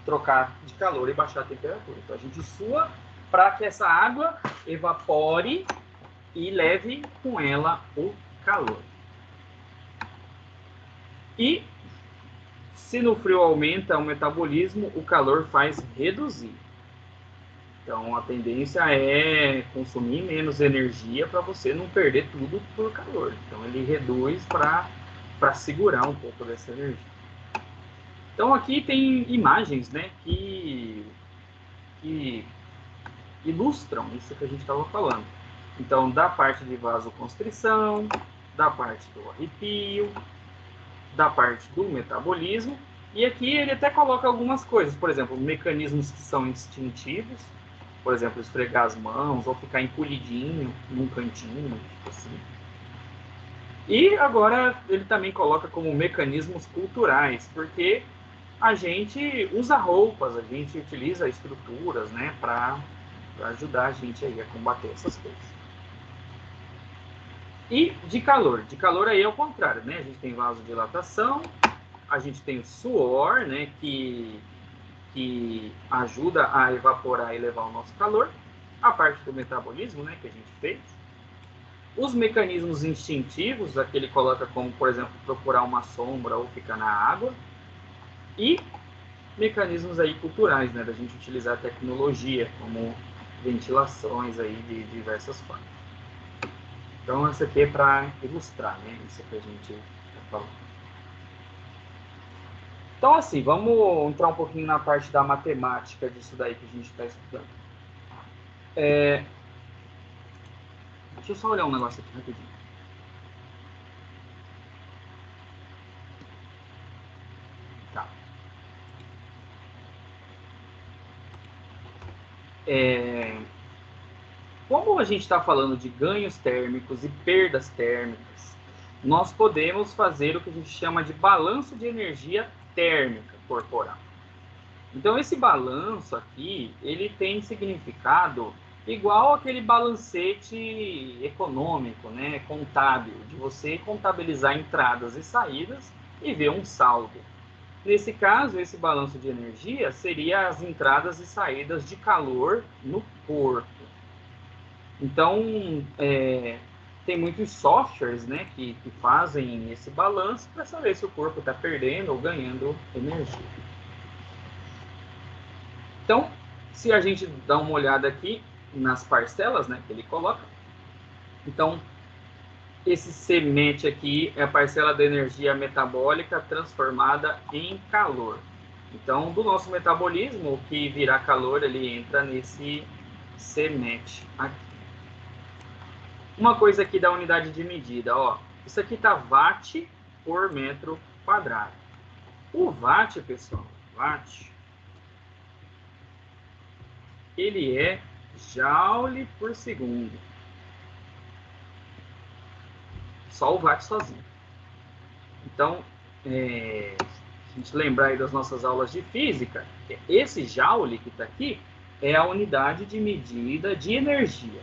trocar de calor e baixar a temperatura. Então, a gente sua para que essa água evapore e leve com ela o calor. E se no frio aumenta o metabolismo, o calor faz reduzir. Então, a tendência é consumir menos energia para você não perder tudo por calor. Então, ele reduz para segurar um pouco dessa energia. Então, aqui tem imagens, né, que ilustram isso que a gente estava falando. Então, da parte de vasoconstrição, da parte do arrepio, da parte do metabolismo. E aqui ele até coloca algumas coisas, por exemplo, mecanismos que são instintivos, por exemplo, esfregar as mãos ou ficar encolhidinho num cantinho, tipo assim. E agora ele também coloca como mecanismos culturais, porque a gente usa roupas, a gente utiliza estruturas, né, para ajudar a gente aí a combater essas coisas. E de calor aí é o contrário, né? A gente tem vasodilatação, a gente tem o suor, né, que ajuda a evaporar e levar o nosso calor, a parte do metabolismo, né, que a gente fez, os mecanismos instintivos, aqui ele coloca como, por exemplo, procurar uma sombra ou ficar na água, e mecanismos aí culturais, né, da gente utilizar a tecnologia, como ventilações aí de diversas formas. Então, isso aqui é para ilustrar, né, isso que a gente está falando. Então, assim, vamos entrar um pouquinho na parte da matemática disso daí que a gente está estudando. Deixa eu só olhar um negócio aqui rapidinho. Tá. Como a gente está falando de ganhos térmicos e perdas térmicas, nós podemos fazer o que a gente chama de balanço de energia térmica corporal. Então, esse balanço aqui, ele tem significado igual aquele balancete econômico, né, contábil, de você contabilizar entradas e saídas e ver um saldo. Nesse caso, esse balanço de energia seria as entradas e saídas de calor no corpo. Então, tem muitos softwares, né, que fazem esse balanço para saber se o corpo está perdendo ou ganhando energia. Então, se a gente dá uma olhada aqui nas parcelas, né, que ele coloca, então, esse semente aqui é a parcela da energia metabólica transformada em calor. Então, do nosso metabolismo, o que virar calor, ele entra nesse semente aqui. Uma coisa aqui da unidade de medida, ó, isso aqui tá watt por metro quadrado. O watt, pessoal, watt, ele é joule por segundo. Só o watt sozinho. Então, a gente lembrar aí das nossas aulas de física, esse joule que está aqui é a unidade de medida de energia.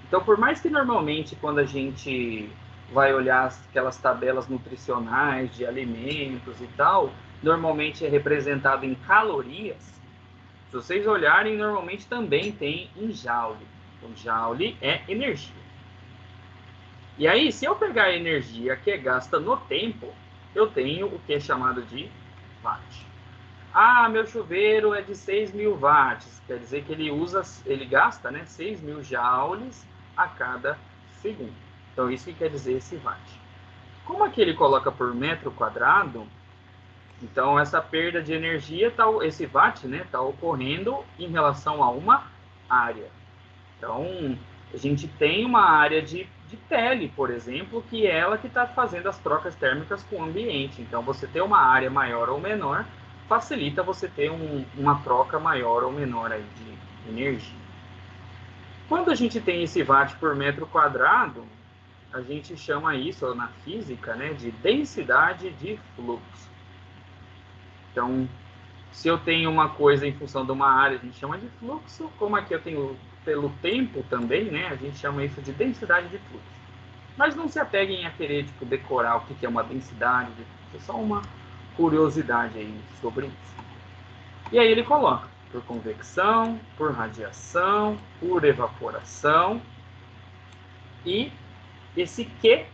Então, por mais que normalmente quando a gente vai olhar aquelas tabelas nutricionais de alimentos e tal, normalmente é representado em calorias. Se vocês olharem, normalmente também tem em joule. Então, joule é energia. E aí, se eu pegar a energia que é gasta no tempo, eu tenho o que é chamado de watt. Ah, meu chuveiro é de 6.000 watts. Quer dizer que ele gasta, né, 6.000 joules a cada segundo. Então, isso que quer dizer esse watt. Como aqui ele coloca por metro quadrado, então essa perda de energia, esse watt, né, está ocorrendo em relação a uma área. Então, a gente tem uma área de pele, por exemplo, que é ela que está fazendo as trocas térmicas com o ambiente. Então, você ter uma área maior ou menor facilita você ter uma troca maior ou menor aí de energia. Quando a gente tem esse watt por metro quadrado, a gente chama isso na física, né, de densidade de fluxo. Então, se eu tenho uma coisa em função de uma área, a gente chama de fluxo. Como aqui eu tenho pelo tempo também, né, a gente chama isso de densidade de fluxo. Mas não se apeguem a querer decorar o que é uma densidade de fluxo. É só uma curiosidade aí sobre isso. E aí ele coloca por convecção, por radiação, por evaporação. E esse Q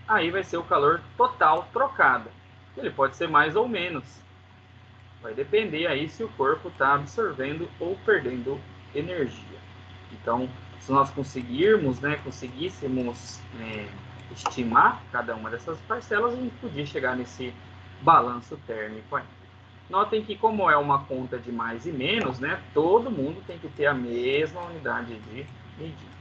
aí vai ser o calor total trocado. Ele pode ser mais ou menos. Vai depender aí se o corpo está absorvendo ou perdendo energia. Então, se nós conseguíssemos estimar cada uma dessas parcelas, a gente podia chegar nesse balanço térmico aí. Notem que, como é uma conta de mais e menos, né, todo mundo tem que ter a mesma unidade de medida.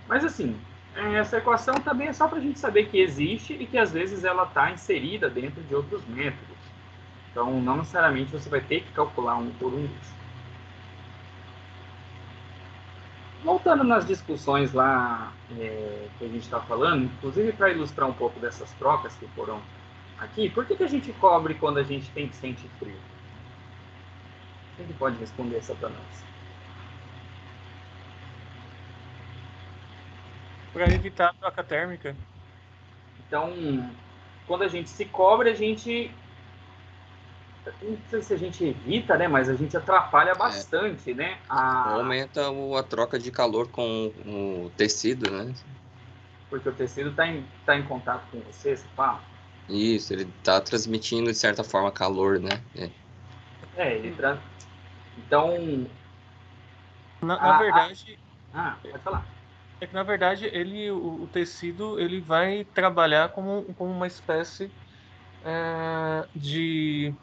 Mas assim, essa equação também é só para a gente saber que existe e que às vezes ela está inserida dentro de outros métodos. Então, não necessariamente você vai ter que calcular um por um isso. Voltando nas discussões lá que a gente está falando, inclusive para ilustrar um pouco dessas trocas que foram aqui, por que a gente cobre quando a gente tem que sentir frio? Quem que pode responder essa para nós? Para evitar a troca térmica. Então, quando a gente se cobre, a gente... Não sei se a gente evita, né? Mas a gente atrapalha bastante, né? Aumenta a troca de calor com o tecido, né? Porque o tecido está em contato com você fala? Isso, ele está transmitindo, de certa forma, calor, né? Então... Na verdade... pode falar. É que, na verdade, o tecido ele vai trabalhar como uma espécie de...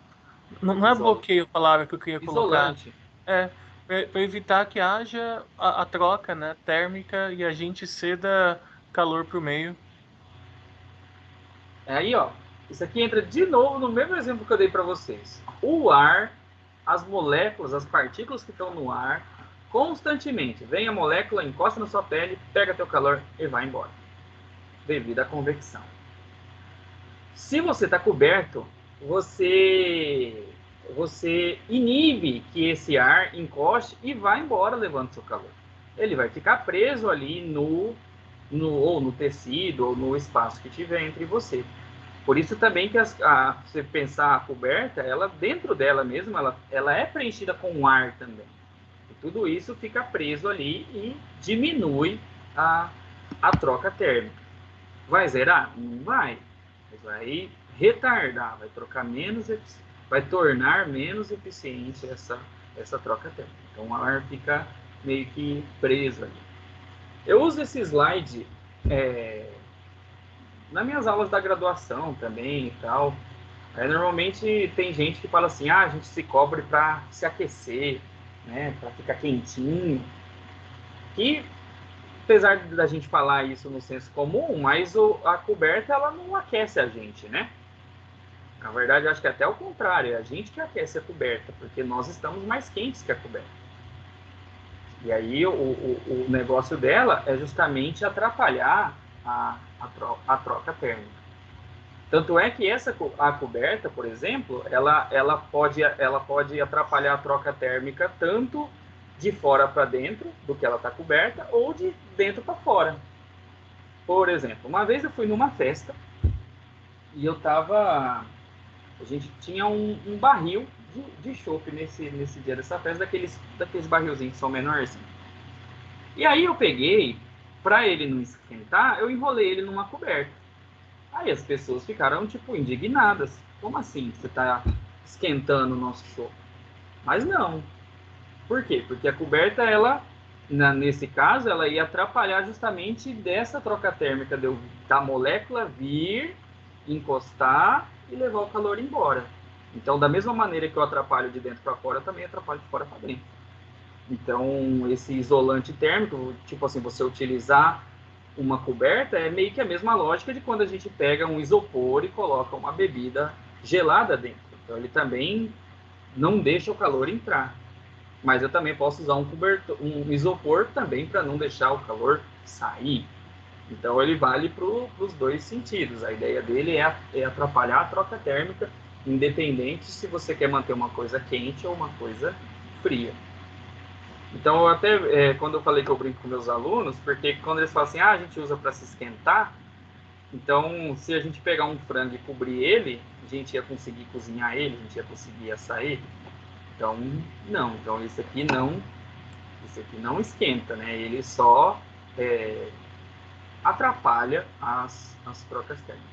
Não é bloqueio a palavra que eu queria colocar. Isolante. Para evitar que haja a troca, né, térmica e a gente ceda calor para o meio. Aí, ó, isso aqui entra de novo no mesmo exemplo que eu dei para vocês. O ar, as moléculas, as partículas que estão no ar, constantemente, vem a molécula, encosta na sua pele, pega teu calor e vai embora, devido à convecção. Se você está coberto, você inibe que esse ar encoste e vai embora levando seu calor. Ele vai ficar preso ali ou no tecido, ou no espaço que tiver entre você. Por isso também que você pensar a coberta, ela dentro dela mesma, ela é preenchida com ar também. E tudo isso fica preso ali e diminui a troca térmica. Vai zerar? Não vai. Mas vai retardar, vai trocar menos, vai tornar menos eficiente essa troca térmica. Então o ar fica meio que preso ali. Eu uso esse slide nas minhas aulas da graduação também e tal. Normalmente tem gente que fala assim, a gente se cobre para se aquecer, né, para ficar quentinho. E apesar da gente falar isso no senso comum, mas a coberta ela não aquece a gente, né? Na verdade, eu acho que até o contrário, é a gente que aquece a coberta, porque nós estamos mais quentes que a coberta. E aí o negócio dela é justamente atrapalhar a troca térmica. Tanto é que a coberta, por exemplo, ela pode atrapalhar a troca térmica tanto de fora para dentro do que ela está coberta ou de dentro para fora. Por exemplo, uma vez eu fui numa festa e a gente tinha um barril de chopp nesse dia dessa festa, daqueles barrilzinhos que são menores. E aí eu peguei, para ele não esquentar, eu enrolei ele numa coberta. Aí as pessoas ficaram, tipo, indignadas. Como assim? Você está esquentando o nosso chopp? Mas não. Por quê? Porque a coberta, nesse caso, ela ia atrapalhar justamente dessa troca térmica da molécula vir, encostar e levar o calor embora. Então, da mesma maneira que eu atrapalho de dentro para fora, eu também atrapalho de fora para dentro. Então, esse isolante térmico, tipo assim, você utilizar uma coberta é meio que a mesma lógica de quando a gente pega um isopor e coloca uma bebida gelada dentro. Então, ele também não deixa o calor entrar. Mas eu também posso usar um isopor também para não deixar o calor sair. Então, ele vale para os dois sentidos. A ideia dele é atrapalhar a troca térmica, independente se você quer manter uma coisa quente ou uma coisa fria. Então, eu até, quando eu falei que eu brinco com meus alunos, porque quando eles falam assim, a gente usa para se esquentar, então, se a gente pegar um frango e cobrir ele, a gente ia conseguir cozinhar ele, a gente ia conseguir assar ele. Então, não. Então, isso aqui não esquenta, né? Ele só atrapalha as trocas térmicas.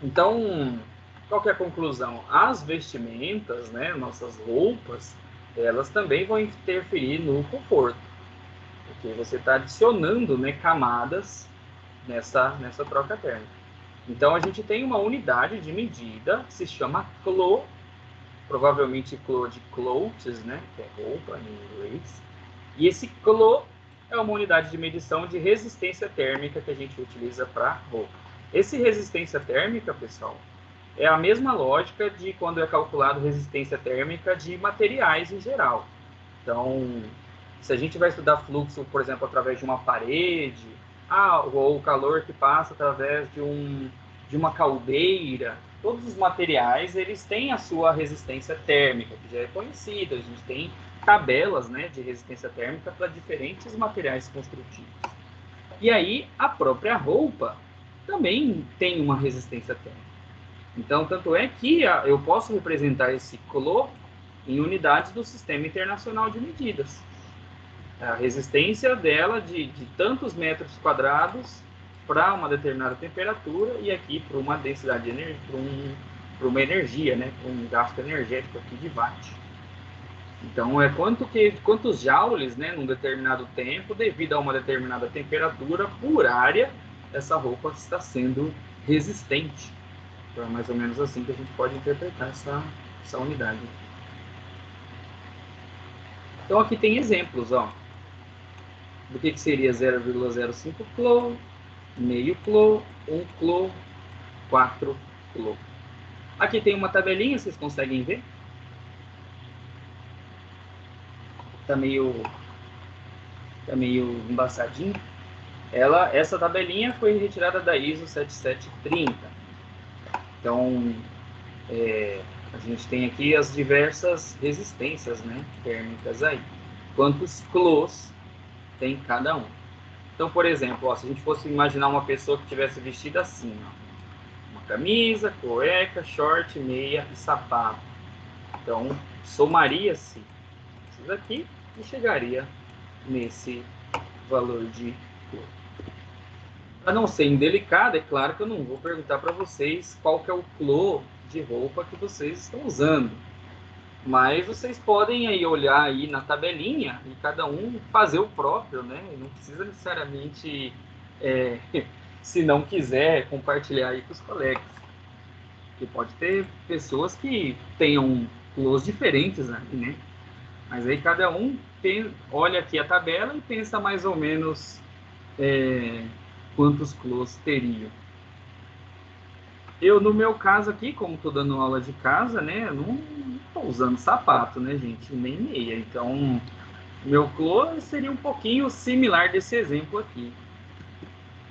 Então, qual que é a conclusão? As vestimentas, né, nossas roupas, elas também vão interferir no conforto, porque você está adicionando, né, camadas nessa troca térmica. Então, a gente tem uma unidade de medida que se chama clo, provavelmente clo de clothes, né, que é roupa em inglês. E esse clo é uma unidade de medição de resistência térmica que a gente utiliza para roupa. Esse resistência térmica, pessoal, é a mesma lógica de quando é calculado resistência térmica de materiais em geral. Então, se a gente vai estudar fluxo, por exemplo, através de uma parede, ou o calor que passa através de uma caldeira, todos os materiais eles têm a sua resistência térmica, que já é conhecida. A gente tem tabelas, né, de resistência térmica para diferentes materiais construtivos. E aí, a própria roupa também tem uma resistência térmica. Então, tanto é que eu posso representar esse clo em unidades do Sistema Internacional de Medidas. A resistência dela de tantos metros quadrados para uma determinada temperatura e aqui para uma densidade de energia, para uma energia, né, para um gasto energético aqui de watt. Então, é quantos joules, né, num determinado tempo, devido a uma determinada temperatura por área, essa roupa está sendo resistente. Então, é mais ou menos assim que a gente pode interpretar essa unidade. Então, aqui tem exemplos, ó, do que seria 0,05 clo, meio clo, 1 clo, 4 clo. Aqui tem uma tabelinha, vocês conseguem ver? Tá meio embaçadinho. Essa tabelinha foi retirada da ISO 7730. Então, a gente tem aqui as diversas resistências, né, térmicas aí. Quantos clos tem cada um. Então, por exemplo, ó, se a gente fosse imaginar uma pessoa que tivesse vestida assim, ó, uma camisa, cueca, short, meia e sapato. Então, somaria-se isso daqui e chegaria nesse valor de clo. Para não ser indelicado, é claro que eu não vou perguntar para vocês qual que é o clo de roupa que vocês estão usando. Mas vocês podem aí olhar aí na tabelinha e cada um fazer o próprio, né? Não precisa necessariamente, se não quiser, compartilhar aí com os colegas. Porque pode ter pessoas que tenham clos diferentes aí, né? Mas aí cada um olha aqui a tabela e pensa mais ou menos quantos clos teriam. Eu, no meu caso aqui, como estou dando aula de casa, né, eu não estou usando sapato, né, gente, nem meia. Então, meu clo seria um pouquinho similar desse exemplo aqui.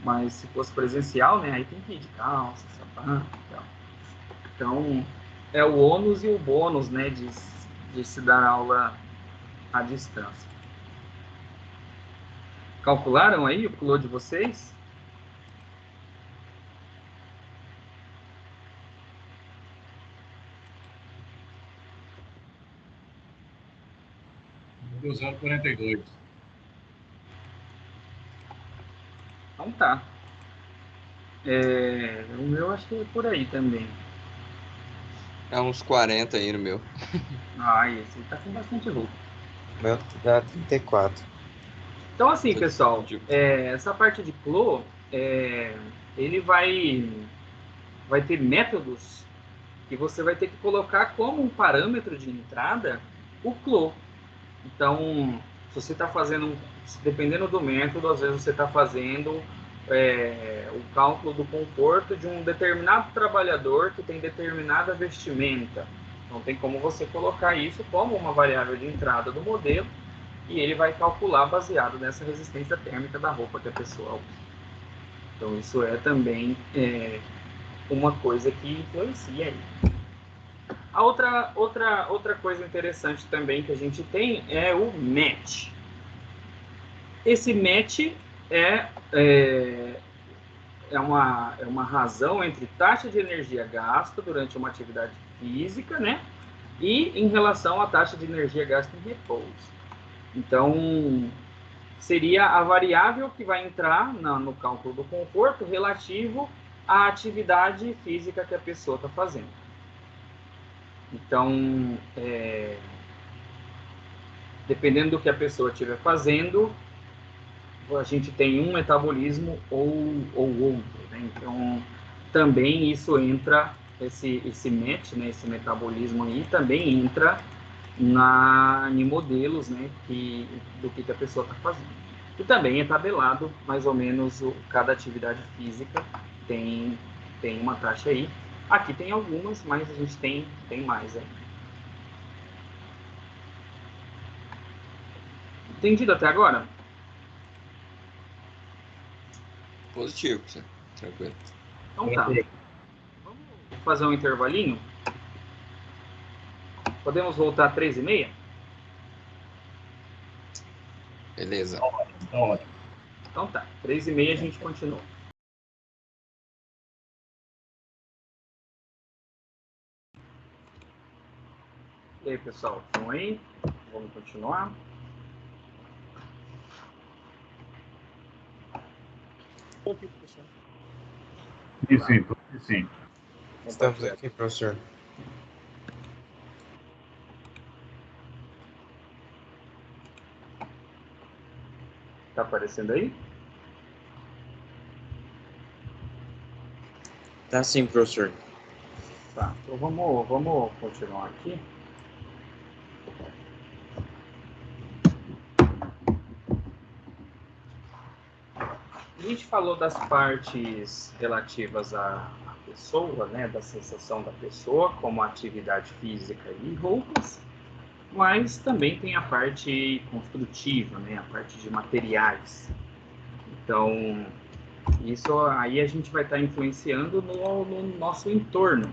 Mas se fosse presencial, né, aí tem que ir de calça, sapato e tal. Então, é o ônus e o bônus, né, de se dar aula à distância. Calcularam aí o clô de vocês? Deu 0,42. Então tá. O meu acho que é por aí também. É uns 40 aí no meu. Esse tá com bastante lucro. O meu dá 34. Então, assim, Tô pessoal, de- essa parte de clô, ele vai ter métodos que você vai ter que colocar como um parâmetro de entrada o clô. Então, se você está fazendo, dependendo do método, às vezes você está fazendo o cálculo do conforto de um determinado trabalhador que tem determinada vestimenta. Então, tem como você colocar isso como uma variável de entrada do modelo e ele vai calcular baseado nessa resistência térmica da roupa que a pessoa usa. Então, isso é também uma coisa que influencia aí. A outra coisa interessante também que a gente tem é o match. Esse match é uma razão entre taxa de energia gasta durante uma atividade física, né? E em relação à taxa de energia gasta em repouso. Então, seria a variável que vai entrar no cálculo do conforto relativo à atividade física que a pessoa está fazendo. Então, dependendo do que a pessoa estiver fazendo, a gente tem um metabolismo ou outro, né? Então, também isso entra, esse match, né, esse metabolismo aí, também entra em modelos, né, do que a pessoa está fazendo. E também é tabelado, mais ou menos, cada atividade física tem uma taxa aí. Aqui tem algumas, mas a gente tem mais, né? Entendido até agora? Positivo, tranquilo. Então tá. Vamos fazer um intervalinho? Podemos voltar às 3h30? Beleza. Tá ótimo. Então tá. 3h30 a gente continua. E aí, pessoal? Estão aí? Vamos continuar? Sim. Estamos aqui, professor. Tá aparecendo aí? Tá sim, professor. Tá. Então vamos continuar aqui. A gente falou das partes relativas à pessoa, né, da sensação da pessoa, como atividade física e roupas, mas também tem a parte construtiva, né, a parte de materiais. Então, isso aí a gente vai estar influenciando no nosso entorno,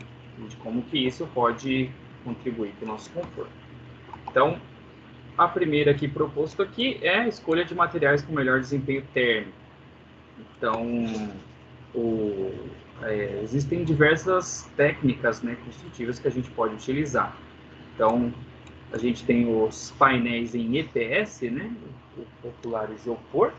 de como que isso pode contribuir para o nosso conforto. Então, a primeira aqui proposto aqui é a escolha de materiais com melhor desempenho térmico. Então, existem diversas técnicas, né, construtivas que a gente pode utilizar. Então, a gente tem os painéis em EPS, né, o popular isopor.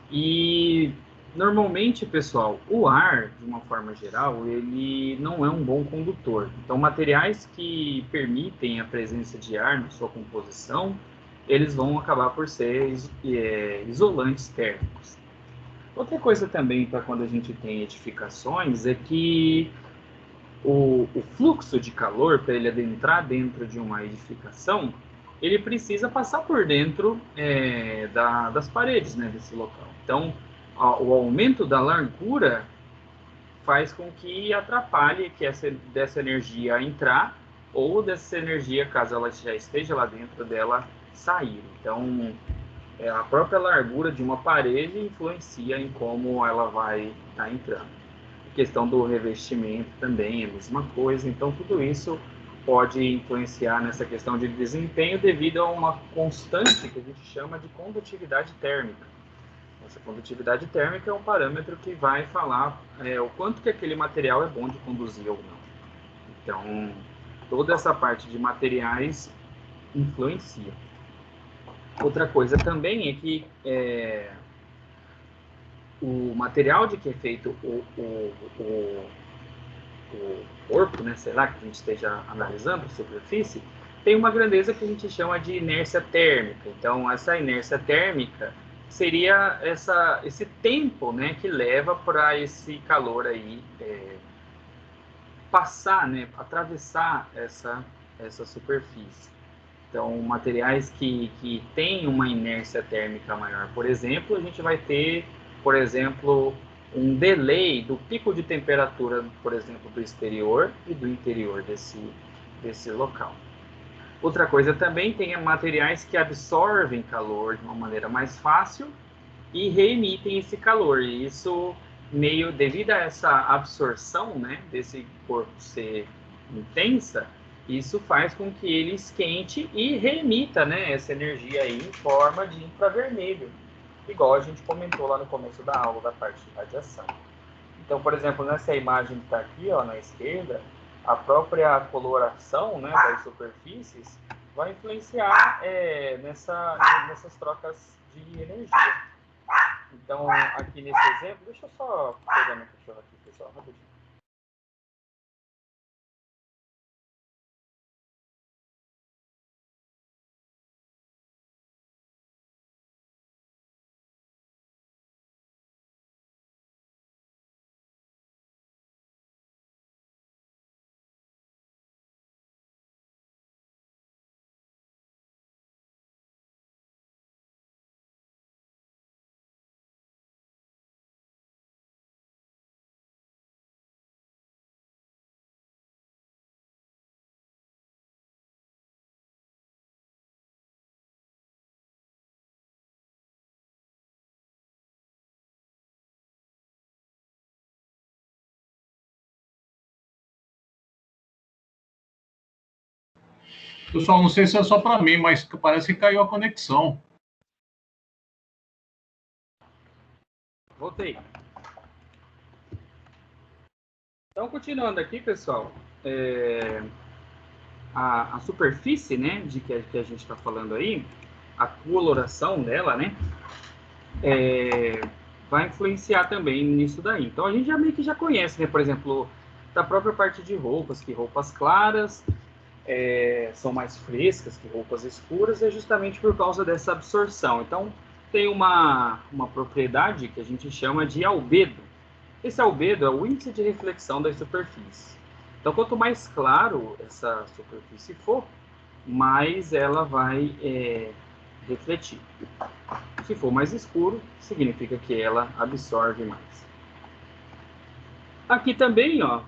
E, normalmente, pessoal, o ar, de uma forma geral, ele não é um bom condutor. Então, materiais que permitem a presença de ar na sua composição, eles vão acabar por ser isolantes térmicos. Outra coisa também para quando a gente tem edificações é que o fluxo de calor, para ele adentrar dentro de uma edificação, ele precisa passar por dentro das paredes, né, desse local. Então, o aumento da largura faz com que atrapalhe que dessa energia entrar ou dessa energia, caso ela já esteja lá dentro dela, sair. Então, a própria largura de uma parede influencia em como ela vai estar entrando. A questão do revestimento também é a mesma coisa, então tudo isso pode influenciar nessa questão de desempenho devido a uma constante que a gente chama de condutividade térmica. Essa condutividade térmica é um parâmetro que vai falar o quanto que aquele material é bom de conduzir ou não. Então, toda essa parte de materiais influencia. Outra coisa também é que o material de que é feito o corpo, né, sei lá, que a gente esteja analisando a superfície, tem uma grandeza que a gente chama de inércia térmica. Então, essa inércia térmica seria esse tempo, né, que leva para esse calor aí passar, né, atravessar essa superfície. Então, materiais que têm uma inércia térmica maior, por exemplo, a gente vai ter, por exemplo, um delay do pico de temperatura, por exemplo, do exterior e do interior desse local. Outra coisa também tem materiais que absorvem calor de uma maneira mais fácil e reemitem esse calor. E isso, devido a essa absorção, né, desse corpo ser intensa, isso faz com que ele esquente e reemita, né, essa energia aí em forma de infravermelho, igual a gente comentou lá no começo da aula da parte de radiação. Então, por exemplo, nessa imagem que está aqui, ó, na esquerda, a própria coloração, né, das superfícies vai influenciar nessas trocas de energia. Então, aqui nesse exemplo, deixa eu só pegar meu cachorro aqui, pessoal, rapidinho. Pessoal, não sei se é só para mim, mas parece que caiu a conexão. Voltei. Então, continuando aqui, pessoal, a superfície, né, de que a gente está falando aí, a coloração dela, né, vai influenciar também nisso daí. Então, a gente já meio que já conhece, né, por exemplo, da própria parte de roupas, que roupas claras são mais frescas que roupas escuras, é justamente por causa dessa absorção. Então, tem uma propriedade que a gente chama de albedo. Esse albedo é o índice de reflexão das superfícies. Então, quanto mais claro essa superfície for, mais ela vai refletir. Se for mais escuro, significa que ela absorve mais. Aqui também, ó,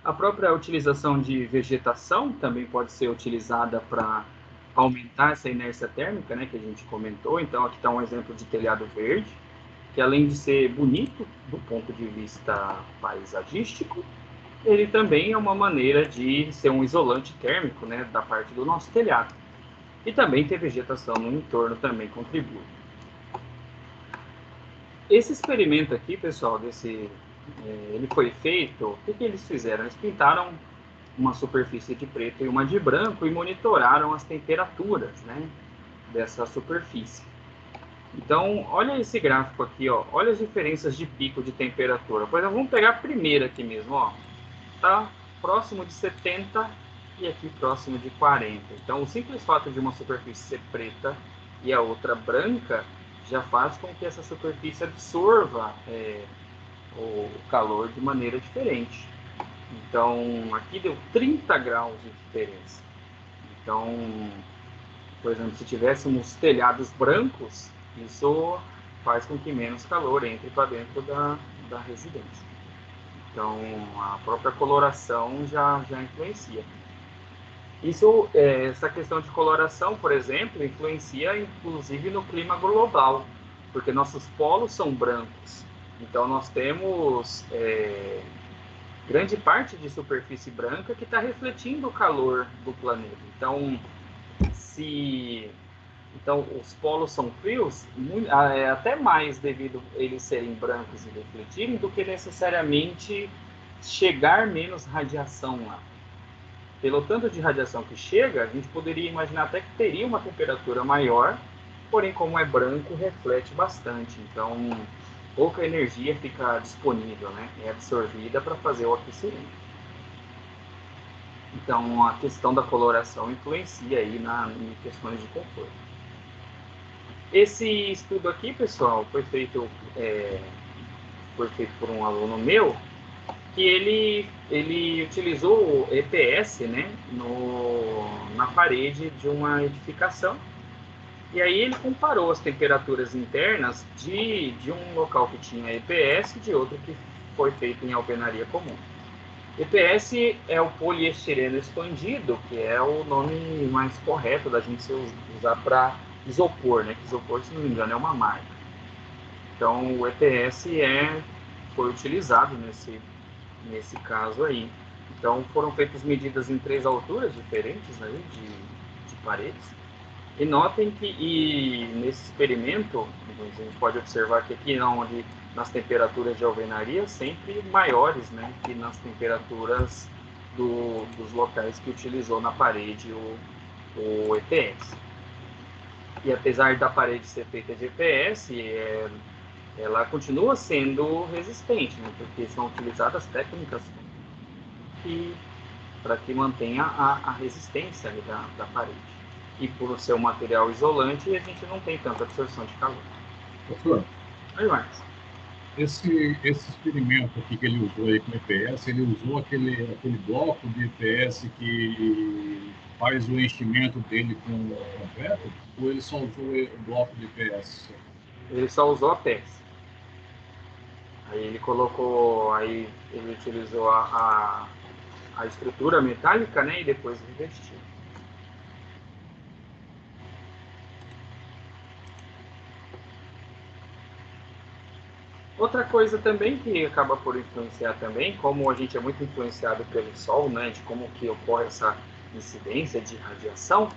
a própria utilização de vegetação também pode ser utilizada para aumentar essa inércia térmica, né, que a gente comentou. Então, aqui está um exemplo de telhado verde, que além de ser bonito do ponto de vista paisagístico, ele também é uma maneira de ser um isolante térmico, né, da parte do nosso telhado. E também ter vegetação no entorno também contribui. Esse experimento aqui, pessoal, ele foi feito, o que eles fizeram? Eles pintaram uma superfície de preto e uma de branco e monitoraram as temperaturas, né, dessa superfície. Então, olha esse gráfico aqui, ó. Olha as diferenças de pico de temperatura. Por exemplo, vamos pegar a primeira aqui mesmo, ó. Tá próximo de 70 e aqui próximo de 40. Então, o simples fato de uma superfície ser preta e a outra branca já faz com que essa superfície absorva o calor de maneira diferente. Então, aqui deu 30 graus de diferença. Então, por exemplo, se tivéssemos telhados brancos, isso faz com que menos calor entre para dentro da residência. Então, a própria coloração já influencia. Isso, essa questão de coloração, por exemplo, influencia inclusive no clima global, porque nossos polos são brancos. Então, nós temos grande parte de superfície branca que está refletindo o calor do planeta. Então, os polos são frios, até mais devido a eles serem brancos e refletirem, do que necessariamente chegar menos radiação lá. Pelo tanto de radiação que chega, a gente poderia imaginar até que teria uma temperatura maior, porém, como é branco, reflete bastante. Então, pouca energia fica disponível, né? É absorvida para fazer o aquecimento. Então, a questão da coloração influencia aí em questões de conforto. Esse estudo aqui, pessoal, foi feito por um aluno meu, que ele utilizou o EPS, né, na parede de uma edificação. E aí ele comparou as temperaturas internas de um local que tinha EPS e de outro que foi feito em alvenaria comum. EPS é o poliestireno expandido, que é o nome mais correto da gente usar para isopor, né? Isopor, se não me engano, é uma marca. Então, o EPS foi utilizado nesse caso aí. Então, foram feitas medidas em 3 alturas diferentes aí de paredes. E notem que nesse experimento, a gente pode observar que aqui onde nas temperaturas de alvenaria sempre maiores, né, que nas temperaturas dos locais que utilizou na parede o EPS. E apesar da parede ser feita de EPS, ela continua sendo resistente, né, porque são utilizadas técnicas para que mantenha a resistência da parede. E por ser um material isolante, a gente não tem tanta absorção de calor. Professor, Oi, Marcos. esse experimento aqui que ele usou aí com EPS, ele usou aquele bloco de EPS que faz o enchimento dele com concreto? Ou ele só usou o bloco de EPS? Ele só usou a peça. Aí ele utilizou a estrutura metálica, né, e depois revestiu. Outra coisa também que acaba por influenciar também, como a gente é muito influenciado pelo Sol, né, de como que ocorre essa incidência de radiação,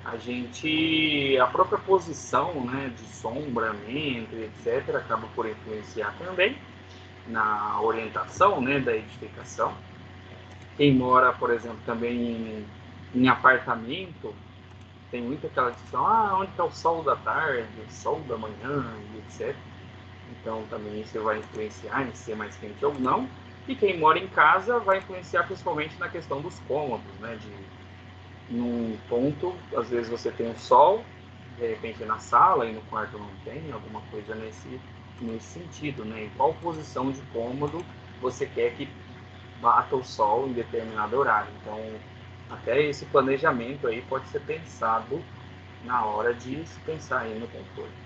a própria posição, né, de sombramento, etc., acaba por influenciar também na orientação, né, da edificação. Quem mora, por exemplo, também em apartamento, tem muito aquela discussão, onde está o sol da tarde, o sol da manhã, etc. Então, também isso vai influenciar em ser mais quente ou não. E quem mora em casa vai influenciar principalmente na questão dos cômodos, né? Num ponto, às vezes você tem o sol, de repente na sala e no quarto não tem, alguma coisa nesse sentido, né? Em qual posição de cômodo você quer que bata o sol em determinado horário. Então, até esse planejamento aí pode ser pensado na hora de se pensar aí no conforto.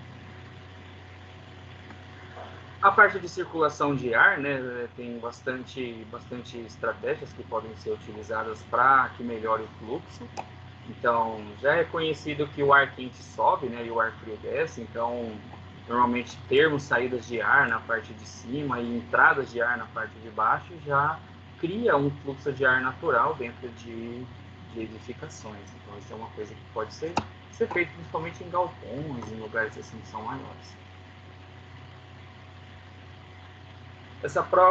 A parte de circulação de ar, né, tem bastante estratégias que podem ser utilizadas para que melhore o fluxo. Então, já é conhecido que o ar quente sobe, né, e o ar frio desce. Então, normalmente termos saídas de ar na parte de cima e entradas de ar na parte de baixo já cria um fluxo de ar natural dentro de edificações. Então, isso é uma coisa que pode ser feito principalmente em galpões, em lugares assim que são maiores.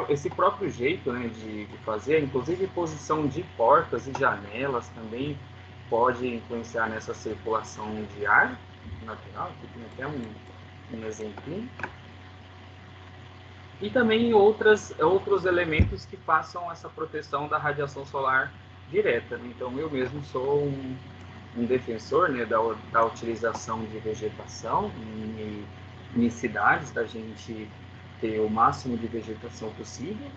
Esse próprio jeito, né, de fazer, inclusive posição de portas e janelas também pode influenciar nessa circulação de ar natural. Aqui tem até um exemplinho. E também outros elementos que façam essa proteção da radiação solar direta. Então, eu mesmo sou um defensor, né, da utilização de vegetação em cidades, da gente ter o máximo de vegetação possível.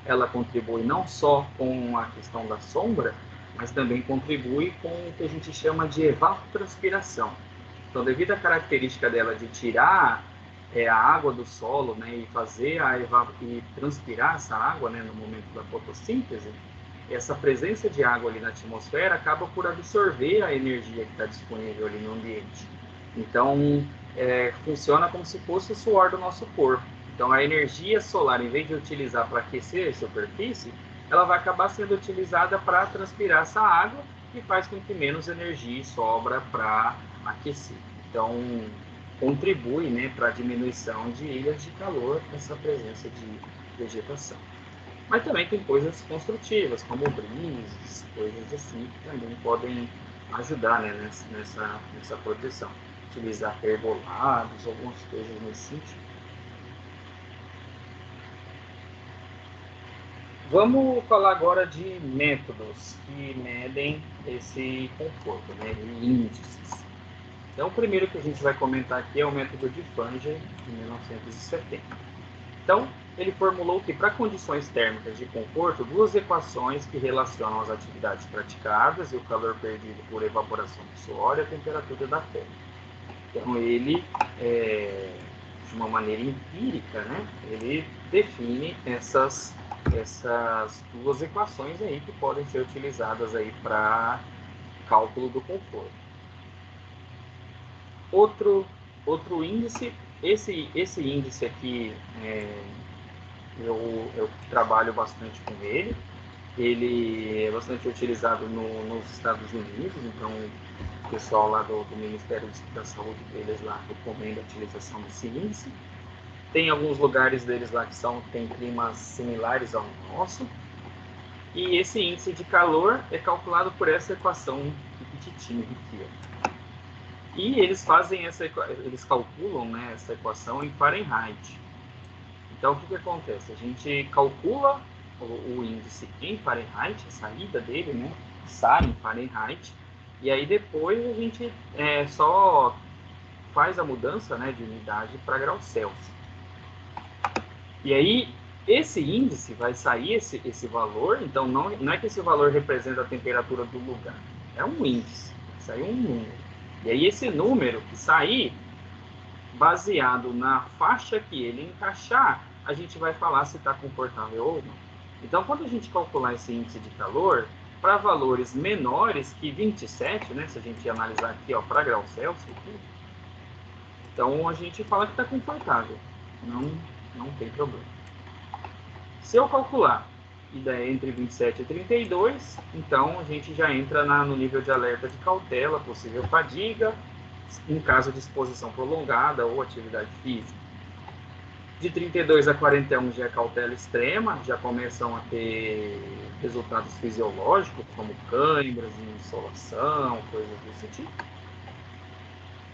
Ela contribui não só com a questão da sombra, mas também contribui com o que a gente chama de evapotranspiração. Então, devido à característica dela de tirar a água do solo, né, e fazer e transpirar essa água, né, no momento da fotossíntese, essa presença de água ali na atmosfera acaba por absorver a energia que está disponível ali no ambiente. Então, funciona como se fosse o suor do nosso corpo. Então, a energia solar, em vez de utilizar para aquecer a superfície, ela vai acabar sendo utilizada para transpirar essa água e faz com que menos energia sobra para aquecer. Então, contribui, né, para a diminuição de ilhas de calor, essa presença de vegetação. Mas também tem coisas construtivas, como brises, coisas assim, que também podem ajudar, né, nessa proteção. Utilizar pergolados, algumas coisas nesse sentido. Vamos falar agora de métodos que medem esse conforto, né, índices. Então, o primeiro que a gente vai comentar aqui é o método de Fanger, de 1970. Então, ele formulou que, para condições térmicas de conforto, duas equações que relacionam as atividades praticadas e o calor perdido por evaporação do suor e a temperatura da pele. Então, ele, de uma maneira empírica, né, ele define essas duas equações aí que podem ser utilizadas aí para cálculo do conforto. Outro índice, esse índice aqui, eu trabalho bastante com ele. Ele é bastante utilizado nos Estados Unidos, então o pessoal lá do Ministério da Saúde deles lá recomenda a utilização desse índice. Tem alguns lugares deles lá que tem climas similares ao nosso. E esse índice de calor é calculado por essa equação repetitiva aqui, ó. E eles eles calculam, né, essa equação em Fahrenheit. Então, o que acontece? A gente calcula o índice em Fahrenheit, a saída dele, né, sai em Fahrenheit, e aí depois a gente só faz a mudança, né, de unidade para graus Celsius. E aí, esse índice vai sair esse valor, então não é que esse valor representa a temperatura do lugar, é um índice, vai sair um número. E aí esse número que sair, baseado na faixa que ele encaixar, a gente vai falar se está confortável ou não. Então, quando a gente calcular esse índice de calor, para valores menores que 27, né, se a gente analisar aqui para graus Celsius, então a gente fala que está confortável, não tem problema. Se eu calcular e der entre 27 e 32, então a gente já entra no nível de alerta de cautela, possível fadiga, em caso de exposição prolongada ou atividade física. De 32 a 41 já é cautela extrema, já começam a ter resultados fisiológicos, como câimbras, insolação, coisas desse tipo.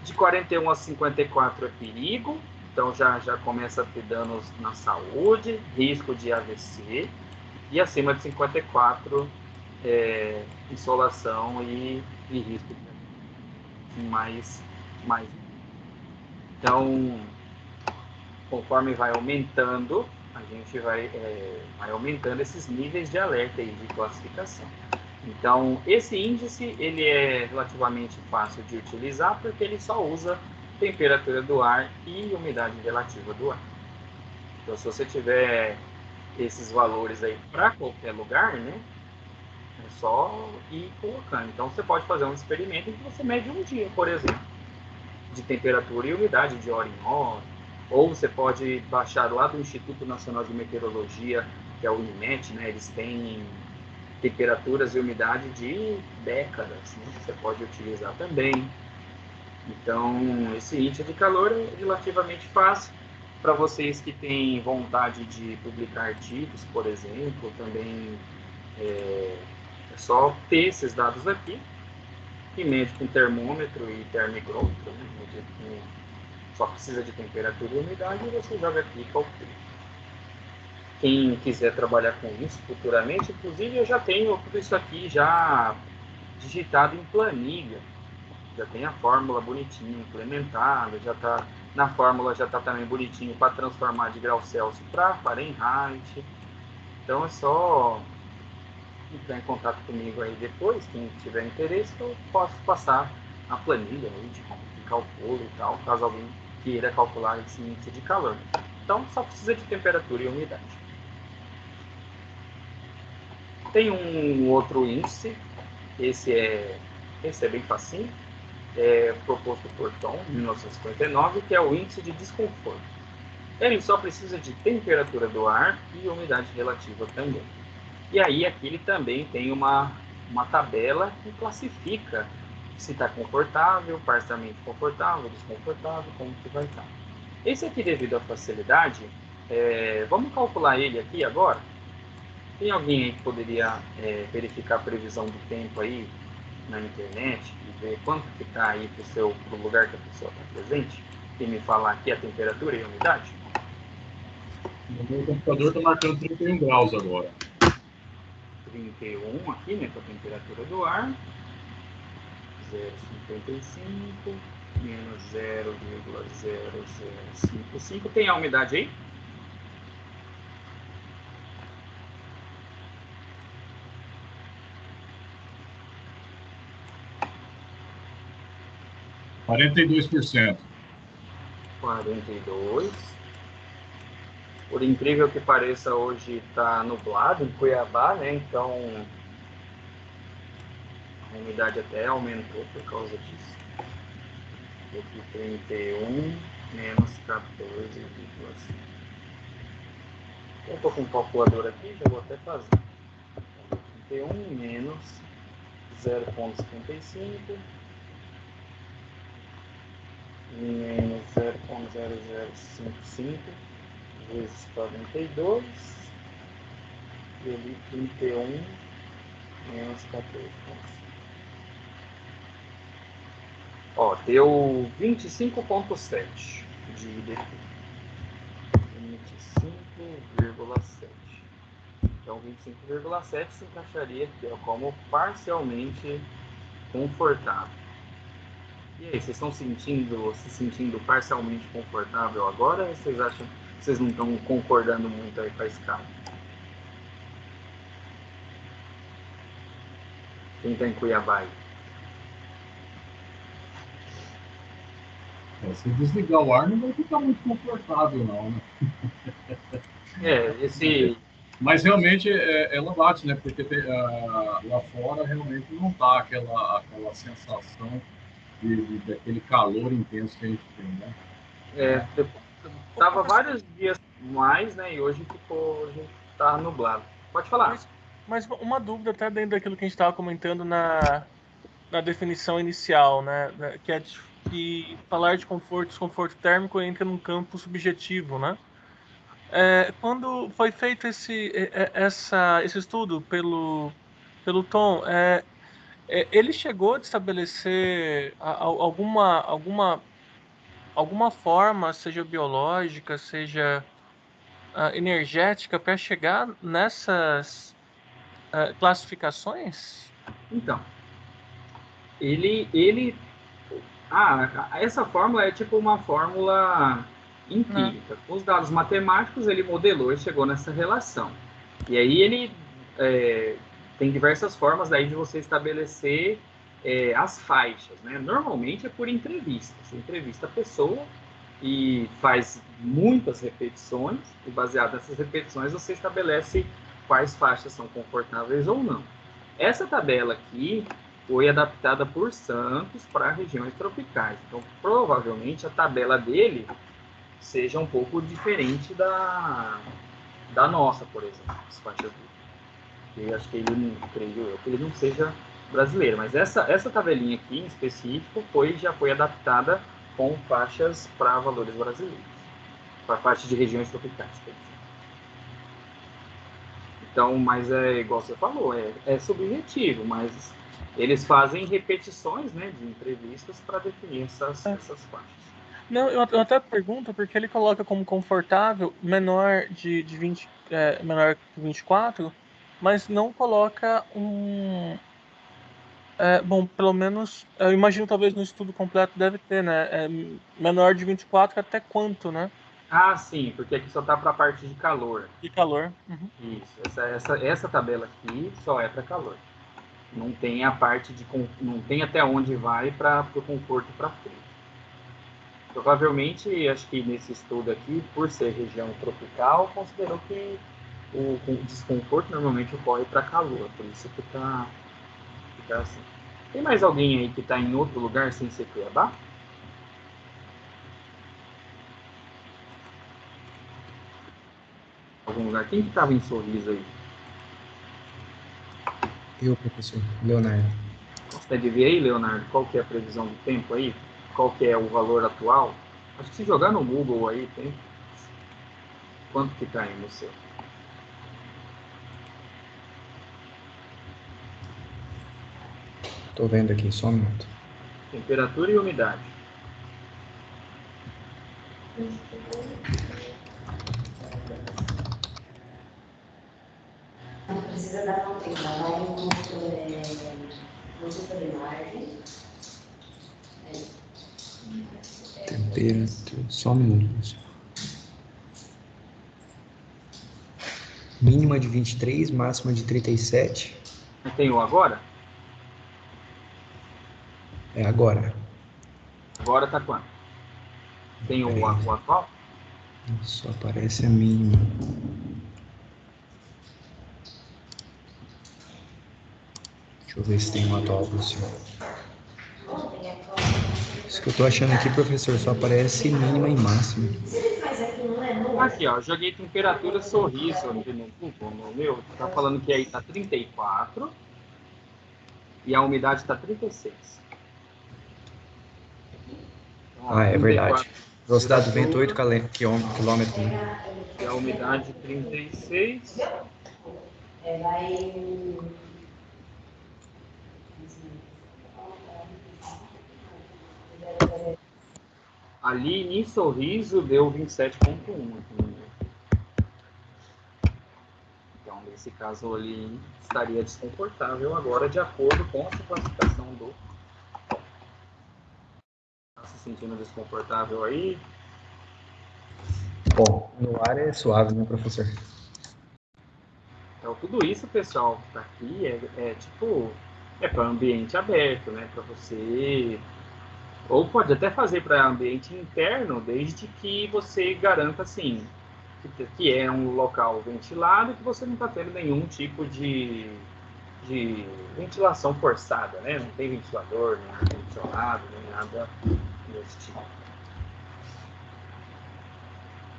De 41 a 54 é perigo, então já começa a ter danos na saúde, risco de AVC. E acima de 54, insolação e risco de mais. Então, conforme vai aumentando, a gente vai aumentando esses níveis de alerta e de classificação. Então, esse índice ele é relativamente fácil de utilizar porque ele só usa temperatura do ar e umidade relativa do ar. Então, se você tiver esses valores aí para qualquer lugar, né, é só ir colocando. Então, você pode fazer um experimento em que você mede um dia, por exemplo, de temperatura e umidade de hora em hora. Ou você pode baixar lá do Instituto Nacional de Meteorologia, que é o INMET, né, eles têm temperaturas e umidade de décadas, né, você pode utilizar também. Então, esse índice de calor é relativamente fácil. Para vocês que têm vontade de publicar artigos, por exemplo, também é só ter esses dados aqui, e mede com termômetro e termigrômetro, né? Só precisa de temperatura e umidade, e você joga aqui e calcula. Quem quiser trabalhar com isso futuramente, inclusive eu já tenho tudo isso aqui já digitado em planilha, já tem a fórmula bonitinha implementada, já está na fórmula, já está também bonitinho para transformar de grau Celsius para Fahrenheit. Então é só entrar em contato comigo aí depois, quem tiver interesse, eu posso passar a planilha aí de cálculo e tal, caso alguém queira calcular esse índice de calor. Então só precisa de temperatura e umidade. Tem um outro índice, esse é bem facinho, é proposto por Thom, em 1959, que é o índice de desconforto. Ele só precisa de temperatura do ar e umidade relativa também. E aí aqui ele também tem uma tabela que classifica se está confortável, parcialmente confortável, desconfortável, como que vai estar. Esse aqui, devido à facilidade, vamos calcular ele aqui agora? Tem alguém aí que poderia verificar a previsão do tempo aí na internet e ver quanto que está aí pro lugar que a pessoa está presente? E me falar aqui a temperatura e a umidade? O meu computador está marcando 31 graus agora. 31 aqui, né, com a temperatura do ar. 0,55 menos 0,0055. Tem a umidade aí? – 42%. 42. Por incrível que pareça, hoje está nublado em Cuiabá, né? Então a umidade até aumentou por causa disso. Aqui 31 menos 14,5. Eu estou com um calculador aqui, já vou até fazer. 31 menos 0,55 menos 0,0055 vezes 42 e ali 31 menos 14. Ó, deu 25,7 de IDP. 25,7. Então 25,7 se encaixaria aqui, ó, como parcialmente confortável. E aí, vocês estão se sentindo parcialmente confortável agora? Ou vocês acham que vocês não estão concordando muito aí com a escala? Quem está em Cuiabá aí? Se desligar o ar, não vai ficar muito confortável, não, né? Mas realmente ela bate, né? Porque lá fora realmente não tá aquela sensação daquele calor intenso que a gente tem, né? Tava vários dias mais, né? E hoje tá nublado. Pode falar. Mas uma dúvida até dentro daquilo que a gente estava comentando na definição inicial, né? Que é que falar de conforto, desconforto térmico entra num campo subjetivo, né? Quando foi feito esse estudo pelo Thom, ele chegou a estabelecer alguma forma, seja biológica, seja energética, para chegar nessas classificações? Então, essa fórmula é tipo uma fórmula empírica. Com os dados matemáticos, ele modelou e chegou nessa relação. E aí ele tem diversas formas daí de você estabelecer as faixas, né? Normalmente é por entrevista. Você entrevista a pessoa e faz muitas repetições, e baseado nessas repetições você estabelece quais faixas são confortáveis ou não. Essa tabela aqui foi adaptada por Santos para regiões tropicais. Então, provavelmente, a tabela dele seja um pouco diferente da nossa, por exemplo, as faixas dele. Eu acho que ele não seja brasileiro, mas essa tabelinha aqui, em específico, já foi adaptada com faixas para valores brasileiros, para a parte de regiões tropicais. Então, mas igual você falou, é subjetivo, mas eles fazem repetições, né, de entrevistas para definir essas faixas. Não, eu até pergunto porque ele coloca como confortável menor de 20, menor que 24, mas não coloca bom, pelo menos, eu imagino talvez no estudo completo deve ter, né? Menor de 24 até quanto, né? Ah, sim, porque aqui só tá para a parte de calor. De calor. Uhum. Isso, essa tabela aqui só é para calor. Não tem a parte não tem até onde vai para o conforto para frio. Provavelmente, acho que nesse estudo aqui, por ser região tropical, considerou que o desconforto normalmente ocorre para calor, por isso que fica assim. Tem mais alguém aí que está em outro lugar sem ser Cuiabá? Algum lugar? Quem que estava em Sorriso aí? Eu, professor. Leonardo. Você deve ver aí, Leonardo, qual que é a previsão do tempo aí? Qual que é o valor atual? Acho que se jogar no Google aí, tem. Quanto que está aí no seu? Tô vendo aqui, só um minuto. Temperatura e umidade. Não precisa dar contexto, vai no supermarket. Temperatura, só um minuto, professor. Mínima de 23, máxima de 37. Tem o agora? É agora. Agora tá quanto? Tem o atual? Só aparece a mínima. Deixa eu ver se tem um atual, professor. Isso que eu tô achando aqui, professor, só aparece mínima e máxima. Aqui, ó, joguei temperatura Sorriso aqui no Google, no meu. Tá falando que aí tá 34 e a umidade tá 36. Então, ó, Ah, é 34, verdade. Velocidade do vento, temperatura, 8 km, né? e a umidade 36. Ali em Sorriso deu 27,1. Então, nesse caso ali, estaria desconfortável agora, de acordo com essa classificação do. Está se sentindo desconfortável aí? Bom, no ar é suave, né, professor? Então, tudo isso, pessoal, que está aqui é para ambiente aberto, né? Para você. Ou pode até fazer para ambiente interno, desde que você garanta, assim, que é um local ventilado e que você não está tendo nenhum tipo de ventilação forçada, né? Não tem ventilador, nem ar-condicionado, nem nada desse tipo.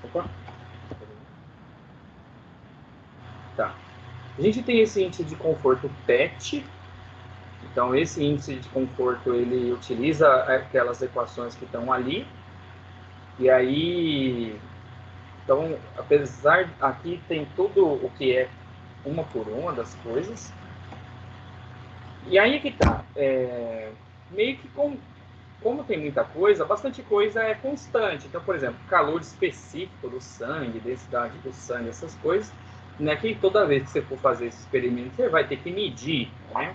Opa. Tá. A gente tem esse índice de conforto PET. Então, esse índice de conforto, ele utiliza aquelas equações que estão ali. E aí, então, apesar, aqui tem tudo o que é uma por uma das coisas. E aí que tá. Meio que como tem muita coisa, bastante coisa é constante. Então, por exemplo, calor específico do sangue, densidade do sangue, essas coisas, né, que toda vez que você for fazer esse experimento, você vai ter que medir, né?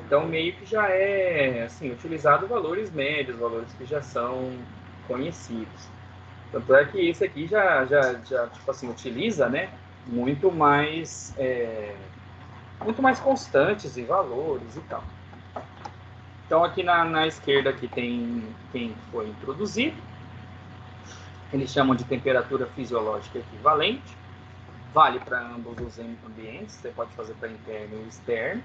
Então, meio que já é, assim, utilizado valores médios, valores que já são conhecidos. Tanto é que esse aqui já tipo assim, utiliza, né, muito mais constantes em valores e tal. Então, aqui na esquerda aqui tem quem foi introduzido. Eles chamam de temperatura fisiológica equivalente. Vale para ambos os ambientes. Você pode fazer para interno e externo.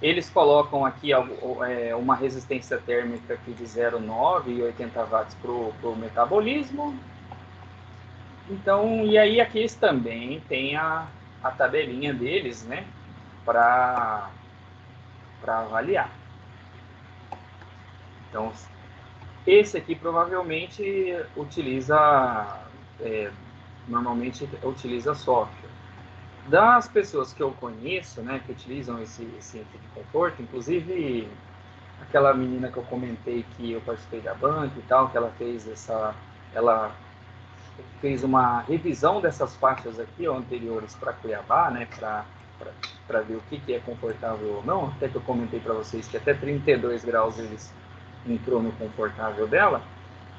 Eles colocam aqui uma resistência térmica aqui de 0,9 e 80 watts para o metabolismo. Então, e aí aqui eles também têm a tabelinha deles, né, para avaliar. Então, esse aqui provavelmente normalmente utiliza software. Das pessoas que eu conheço, né, que utilizam esse índice de conforto, inclusive aquela menina que eu comentei que eu participei da banca e tal, que ela fez uma revisão dessas faixas aqui, anteriores para Cuiabá, né, para ver o que é confortável ou não. Até que eu comentei para vocês que até 32 graus eles entrou no confortável dela.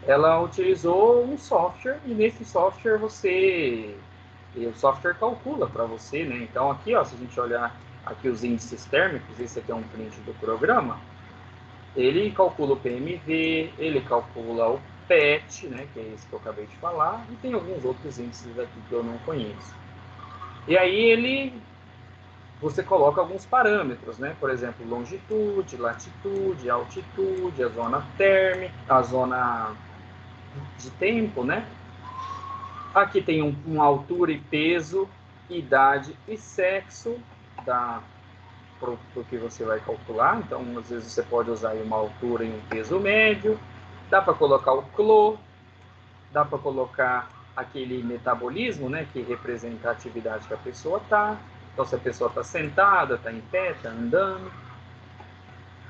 Ela utilizou um software e nesse software o software calcula para você, né? Então aqui, ó, se a gente olhar aqui os índices térmicos, esse aqui é um print do programa, ele calcula o PMV, ele calcula PET, né, que é esse que eu acabei de falar, e tem alguns outros índices aqui que eu não conheço. E aí você coloca alguns parâmetros, né? Por exemplo, longitude, latitude, altitude, a zona térmica, a zona de tempo, né? Aqui tem uma altura e peso, idade e sexo para o que você vai calcular. Então, às vezes você pode usar aí uma altura e um peso médio. Dá para colocar o CLO, dá para colocar aquele metabolismo, né, que representa a atividade que a pessoa está. Então, se a pessoa está sentada, está em pé, está andando.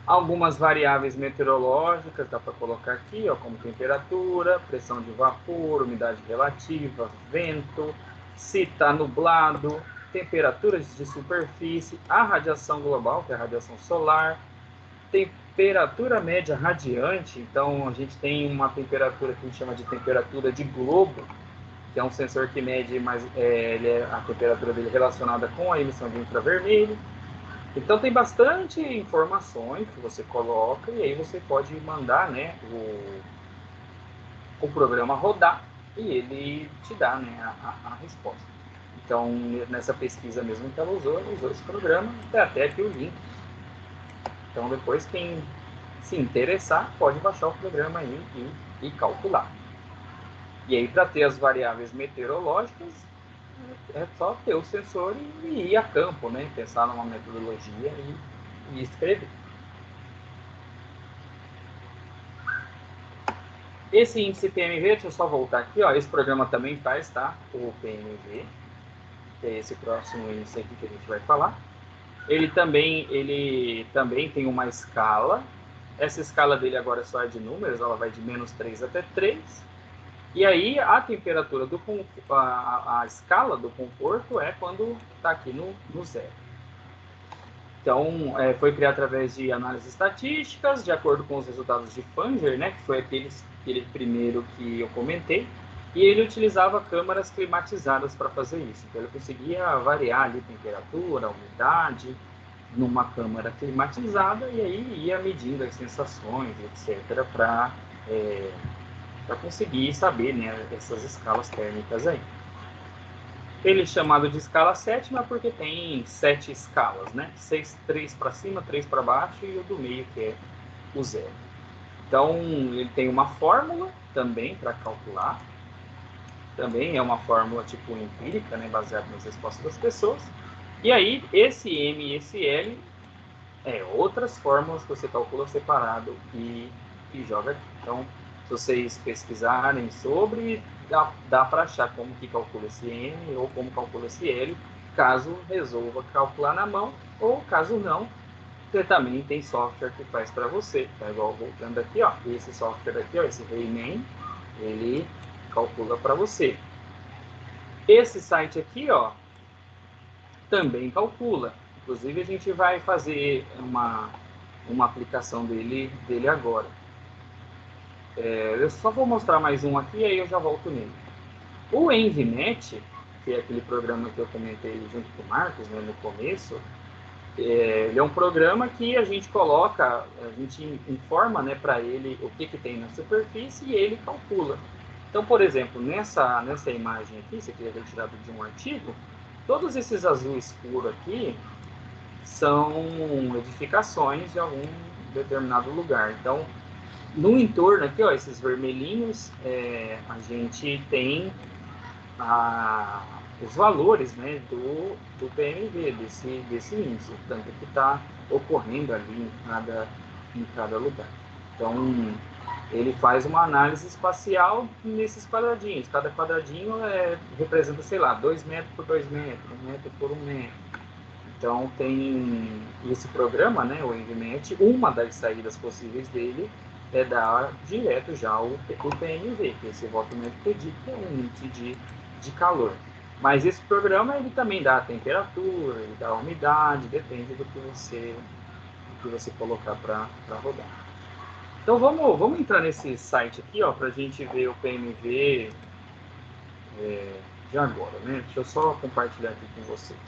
Algumas variáveis meteorológicas dá para colocar aqui, ó, como temperatura, pressão de vapor, umidade relativa, vento, se está nublado, temperaturas de superfície, a radiação global, que é a radiação solar, temperatura média radiante. Então, a gente tem uma temperatura que a gente chama de temperatura de globo, que é um sensor que mede a temperatura dele relacionada com a emissão de infravermelho. Então tem bastante informações que você coloca e aí você pode mandar, né, o programa rodar e ele te dá, né, a resposta. Então nessa pesquisa mesmo que ela usou esse programa, até aqui o link. Então depois quem se interessar pode baixar o programa aí e calcular. E aí para ter as variáveis meteorológicas é só ter o sensor e ir a campo, né? Pensar numa metodologia e escrever. Esse índice PMV, deixa eu só voltar aqui, ó, esse programa também faz, tá? O PMV, que é esse próximo índice aqui que a gente vai falar. Ele também tem uma escala. Essa escala dele agora só é de números, ela vai de -3 até 3. E aí a temperatura a escala do conforto é quando está aqui no zero. Então, foi criado através de análises estatísticas, de acordo com os resultados de Fanger, né, que foi aquele primeiro que eu comentei, e ele utilizava câmaras climatizadas para fazer isso. Então, ele conseguia variar ali a temperatura, a umidade, numa câmara climatizada, e aí ia medindo as sensações, etc., para conseguir saber, né, essas escalas térmicas aí. Ele é chamado de escala sétima porque tem 7 escalas, né? 3 para cima, 3 para baixo e o do meio, que é o zero. Então, ele tem uma fórmula também para calcular. Também é uma fórmula tipo empírica, né, baseada nas respostas das pessoas. E aí, esse M e esse L outras fórmulas que você calcula separado e joga aqui. Então, se vocês pesquisarem sobre, dá para achar como que calcula esse M ou como calcula esse L, caso resolva calcular na mão, ou caso não, você também tem software que faz para você. Tá igual voltando aqui, ó, esse software aqui, ó, esse Rayman, ele calcula para você. Esse site aqui, ó, também calcula. Inclusive, a gente vai fazer uma aplicação dele agora. Eu só vou mostrar mais um aqui e aí eu já volto nele. O EnviNet, que é aquele programa que eu comentei junto com o Marcos, né, no começo, ele é um programa que a gente informa, né, para ele o que tem na superfície e ele calcula. Então, por exemplo, nessa imagem aqui, isso aqui é retirado de um artigo, todos esses azul escuro aqui são edificações de algum determinado lugar. Então, no entorno aqui, ó, esses vermelhinhos, a gente tem os valores, né, do PMV, desse índice, tanto que está ocorrendo ali em cada lugar. Então, ele faz uma análise espacial nesses quadradinhos. Cada quadradinho representa, sei lá, 2 metros por 2 metros, 1 metro por 1 metro. Então, tem esse programa, né, o EnviNet, uma das saídas possíveis dele é dar direto já o PMV, que é esse voltométrico predict, que é um índice de calor. Mas esse programa ele também dá a temperatura, ele dá a umidade, depende do que você colocar para rodar. Então vamos entrar nesse site aqui, ó, para a gente ver o PMV de agora, né? Deixa eu só compartilhar aqui com vocês.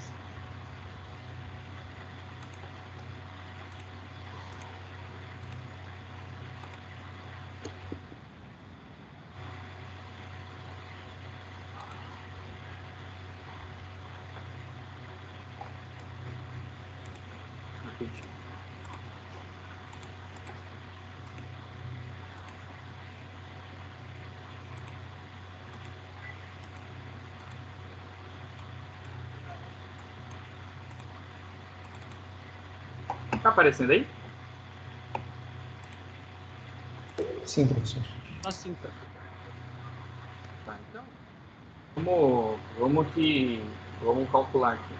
Tá aparecendo aí? Sim, professor. Assim, tá. Tá, então. Vamos calcular aqui.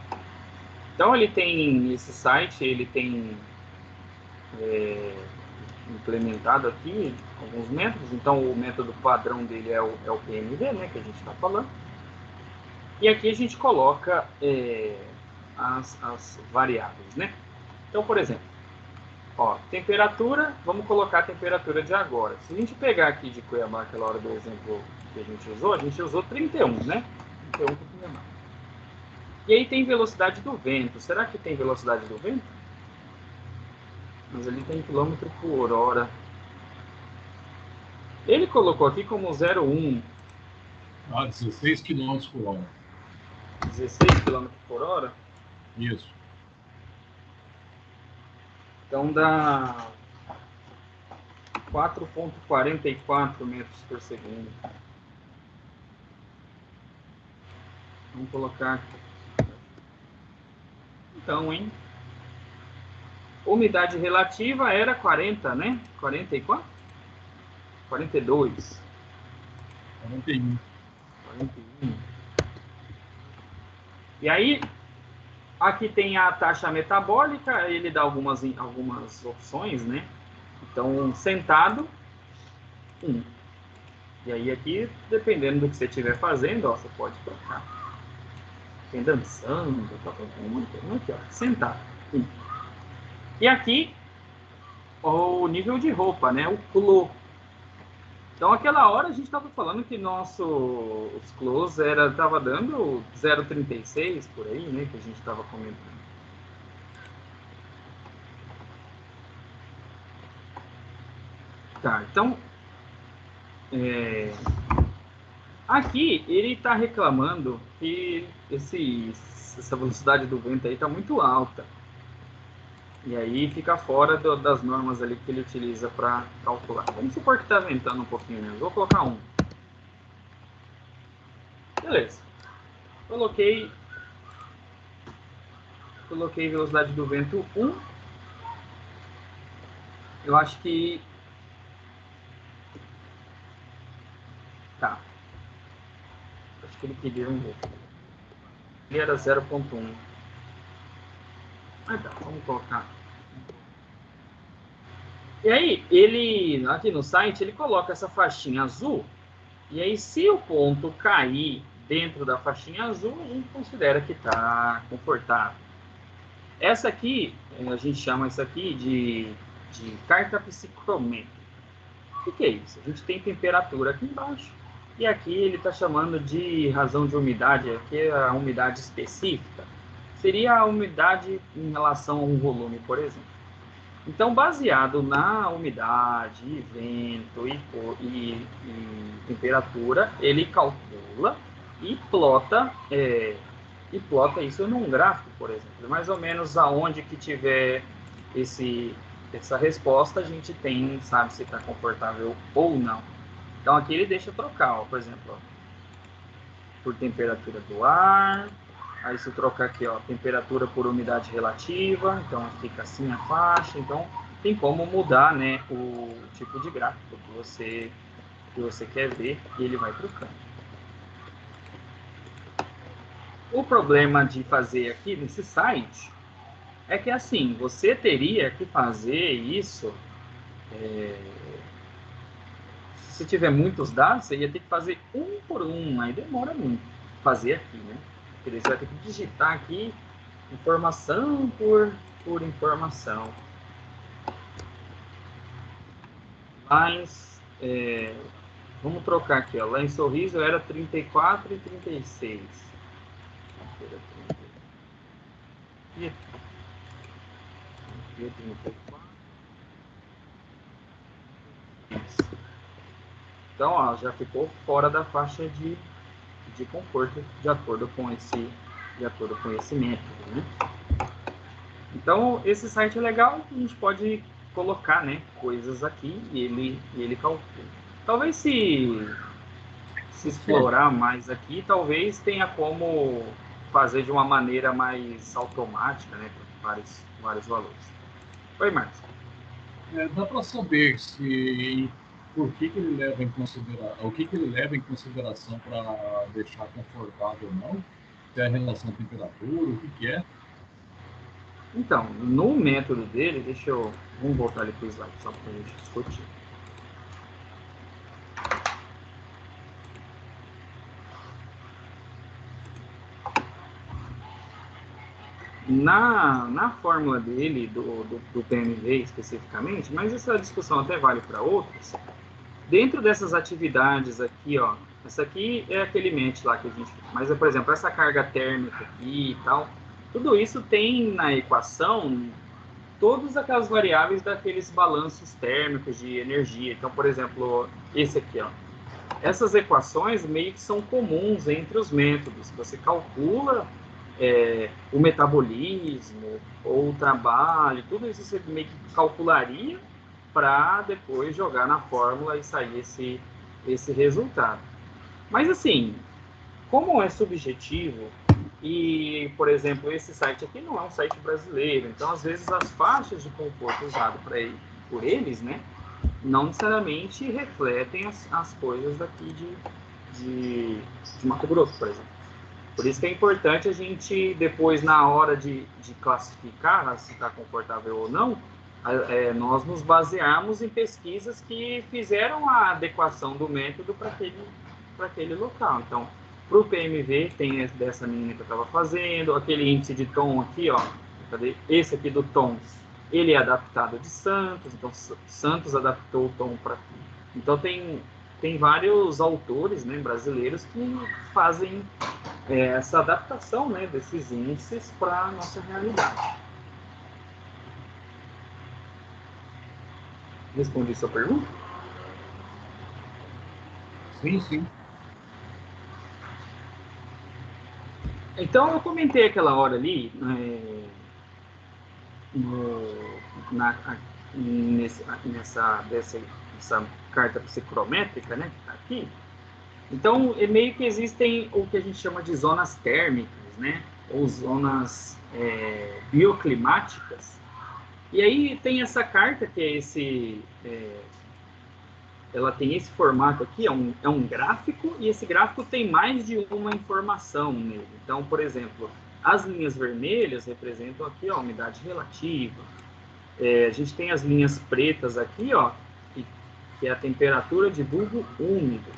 Então ele tem esse site, ele tem implementado aqui alguns métodos. Então o método padrão dele é o PMV, né, que a gente está falando. E aqui a gente coloca as variáveis, né? Então, por exemplo, ó, temperatura, vamos colocar a temperatura de agora. Se a gente pegar aqui de Cuiabá, aquela hora do exemplo que a gente usou 31, né? 31 para Cuiabá. E aí tem velocidade do vento. Será que tem velocidade do vento? Mas ali tem quilômetro por hora. Ele colocou aqui como 0,1. 16 km por hora. 16 km por hora? Isso. Então dá 4,44 metros por segundo. Vamos colocar aqui. Então, hein? Umidade relativa era 40, né? 40 e quanto? 42. 41. 41. E aí, aqui tem a taxa metabólica, ele dá algumas opções, né? Então, sentado, 1. E aí aqui, dependendo do que você estiver fazendo, ó, você pode trocar. Tem dançando, tá muito aqui, ó, sentado, 1. E aqui, o nível de roupa, né? O clô. Então, aquela hora a gente estava falando que os clôs estava dando 0,36 por aí, né? Que a gente estava comentando. Tá, então, aqui ele está reclamando que essa velocidade do vento aí está muito alta. E aí fica fora das normas ali que ele utiliza para calcular. Vamos supor que está ventando um pouquinho menos. Vou colocar 1. Beleza. Coloquei velocidade do vento 1. Eu acho que... Tá. Acho que ele queria um... Ele era 0,1. Ah, tá. Vamos colocar. E aí, ele, aqui no site, ele coloca essa faixinha azul. E aí, se o ponto cair dentro da faixinha azul, a gente considera que está confortável. Essa aqui, a gente chama isso aqui de carta psicométrica. O que é isso? A gente tem temperatura aqui embaixo. E aqui ele está chamando de razão de umidade, aqui é a umidade específica. Seria a umidade em relação a um volume, por exemplo. Então, baseado na umidade, vento e temperatura, ele calcula e plota isso num gráfico, por exemplo. Mais ou menos aonde que tiver essa resposta, a gente sabe se está confortável ou não. Então, aqui ele deixa trocar, ó, por exemplo, ó, por temperatura do ar. Aí se trocar aqui, ó, temperatura por umidade relativa, então fica assim a faixa. Então tem como mudar, né, o tipo de gráfico que você quer ver e ele vai trocando. O problema de fazer aqui nesse site é que assim, você teria que fazer isso, se tiver muitos dados, você ia ter que fazer um por um, aí demora muito fazer aqui, né? Você vai ter que digitar aqui informação por informação. Mas, vamos trocar aqui, ó. Lá em Sorriso era 34 e 36. Aqui. 34. Então, ó, já ficou fora da faixa de de acordo com esse método, né? Então, esse site é legal, a gente pode colocar, né, coisas aqui e ele calcula. Talvez se explorar mais aqui, talvez tenha como fazer de uma maneira mais automática, né, vários valores. Oi, Marcos. Dá para saber se por que ele leva em o que ele leva em consideração para deixar confortável ou não? Se é a relação temperatura, o que é? Então, no método dele, vamos voltar ali para o slide só para a gente discutir. Na fórmula dele, do PMV especificamente, mas essa discussão até vale para outros, dentro dessas atividades aqui, ó, essa aqui é aquele match lá que a gente... Mas, por exemplo, essa carga térmica aqui e tal, tudo isso tem na equação todas aquelas variáveis daqueles balanços térmicos de energia. Então, por exemplo, esse aqui, ó, essas equações meio que são comuns entre os métodos. Você calcula o metabolismo ou o trabalho, tudo isso você meio que calcularia para depois jogar na fórmula e sair esse resultado. Mas assim, como é subjetivo e, por exemplo, esse site aqui não é um site brasileiro, então às vezes as faixas de conforto usadas por eles, né, não necessariamente refletem as coisas daqui de Mato Grosso, por exemplo. Por isso que é importante a gente, depois, na hora de classificar se está confortável ou não, nós nos basearmos em pesquisas que fizeram a adequação do método para aquele local. Então, para o PMV, tem dessa menina que eu estava fazendo, aquele índice de tom aqui, ó, cadê? Esse aqui do tom, ele é adaptado de Santos, então Santos adaptou o tom para aqui. Então, tem vários autores, né, brasileiros que fazem essa adaptação, né, desses índices para a nossa realidade. Respondi sua pergunta? Sim, sim. Então, eu comentei aquela hora ali, nessa carta psicométrica, né, que está aqui. Então, meio que existem o que a gente chama de zonas térmicas, né, ou zonas bioclimáticas. E aí tem essa carta que ela tem esse formato aqui, é um gráfico, e esse gráfico tem mais de uma informação nele. Então, por exemplo, as linhas vermelhas representam aqui, ó, a umidade relativa. A gente tem as linhas pretas aqui, ó, que é a temperatura de bulbo úmido.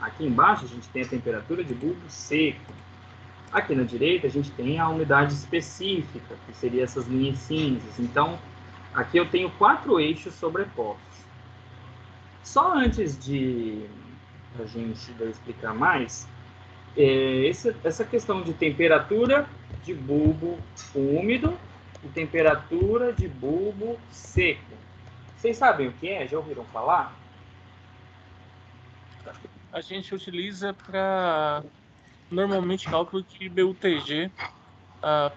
Aqui embaixo a gente tem a temperatura de bulbo seco. Aqui na direita a gente tem a umidade específica, que seria essas linhas cinzas. Então, aqui eu tenho 4 eixos sobrepostos. Só antes de a gente explicar mais, essa questão de temperatura de bulbo úmido e temperatura de bulbo seco. Vocês sabem o que é? Já ouviram falar? A gente utiliza para, normalmente, cálculo de BUTG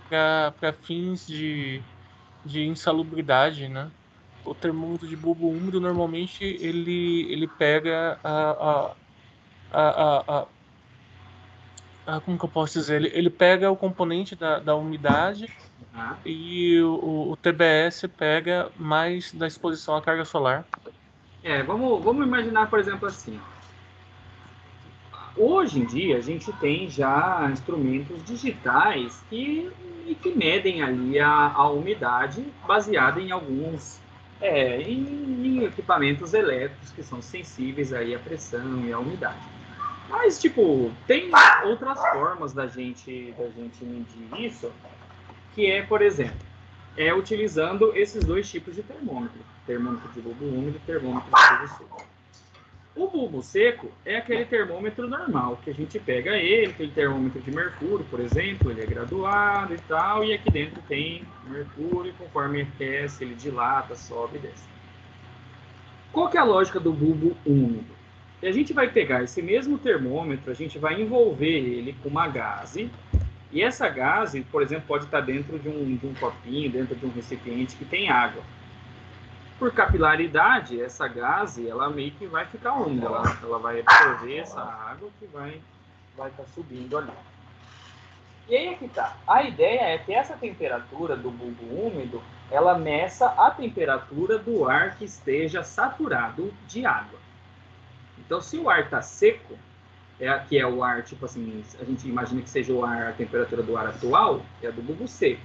para fins de insalubridade, né? O termômetro de bulbo úmido, normalmente, ele pega como que eu posso dizer? Ele pega o componente da umidade e o TBS pega mais da exposição à carga solar. Vamos imaginar, por exemplo, assim. Hoje em dia, a gente tem já instrumentos digitais que medem ali a umidade baseada em alguns em equipamentos elétricos que são sensíveis aí à pressão e à umidade. Mas, tipo, tem outras formas da gente medir isso, que é, por exemplo, utilizando esses 2 tipos de termômetro de bulbo úmido e termômetro de bulbo seco. O bulbo seco é aquele termômetro normal, que a gente pega ele, aquele termômetro de mercúrio, por exemplo, ele é graduado e tal, e aqui dentro tem mercúrio, conforme aquece, ele dilata, sobe e desce. Qual que é a lógica do bulbo úmido? A gente vai pegar esse mesmo termômetro, a gente vai envolver ele com uma gaze, E essa gase, por exemplo, pode estar dentro de um copinho, dentro de um recipiente que tem água. Por capilaridade, essa gase, ela meio que vai ficar úmida, ela vai absorver essa água que vai estar subindo ali. E aí é que tá. A ideia é que essa temperatura do bulbo úmido, ela meça a temperatura do ar que esteja saturado de água. Então, se o ar está seco, que é o ar, tipo assim, a gente imagina que seja o ar, a temperatura do ar atual, é a do bulbo seco.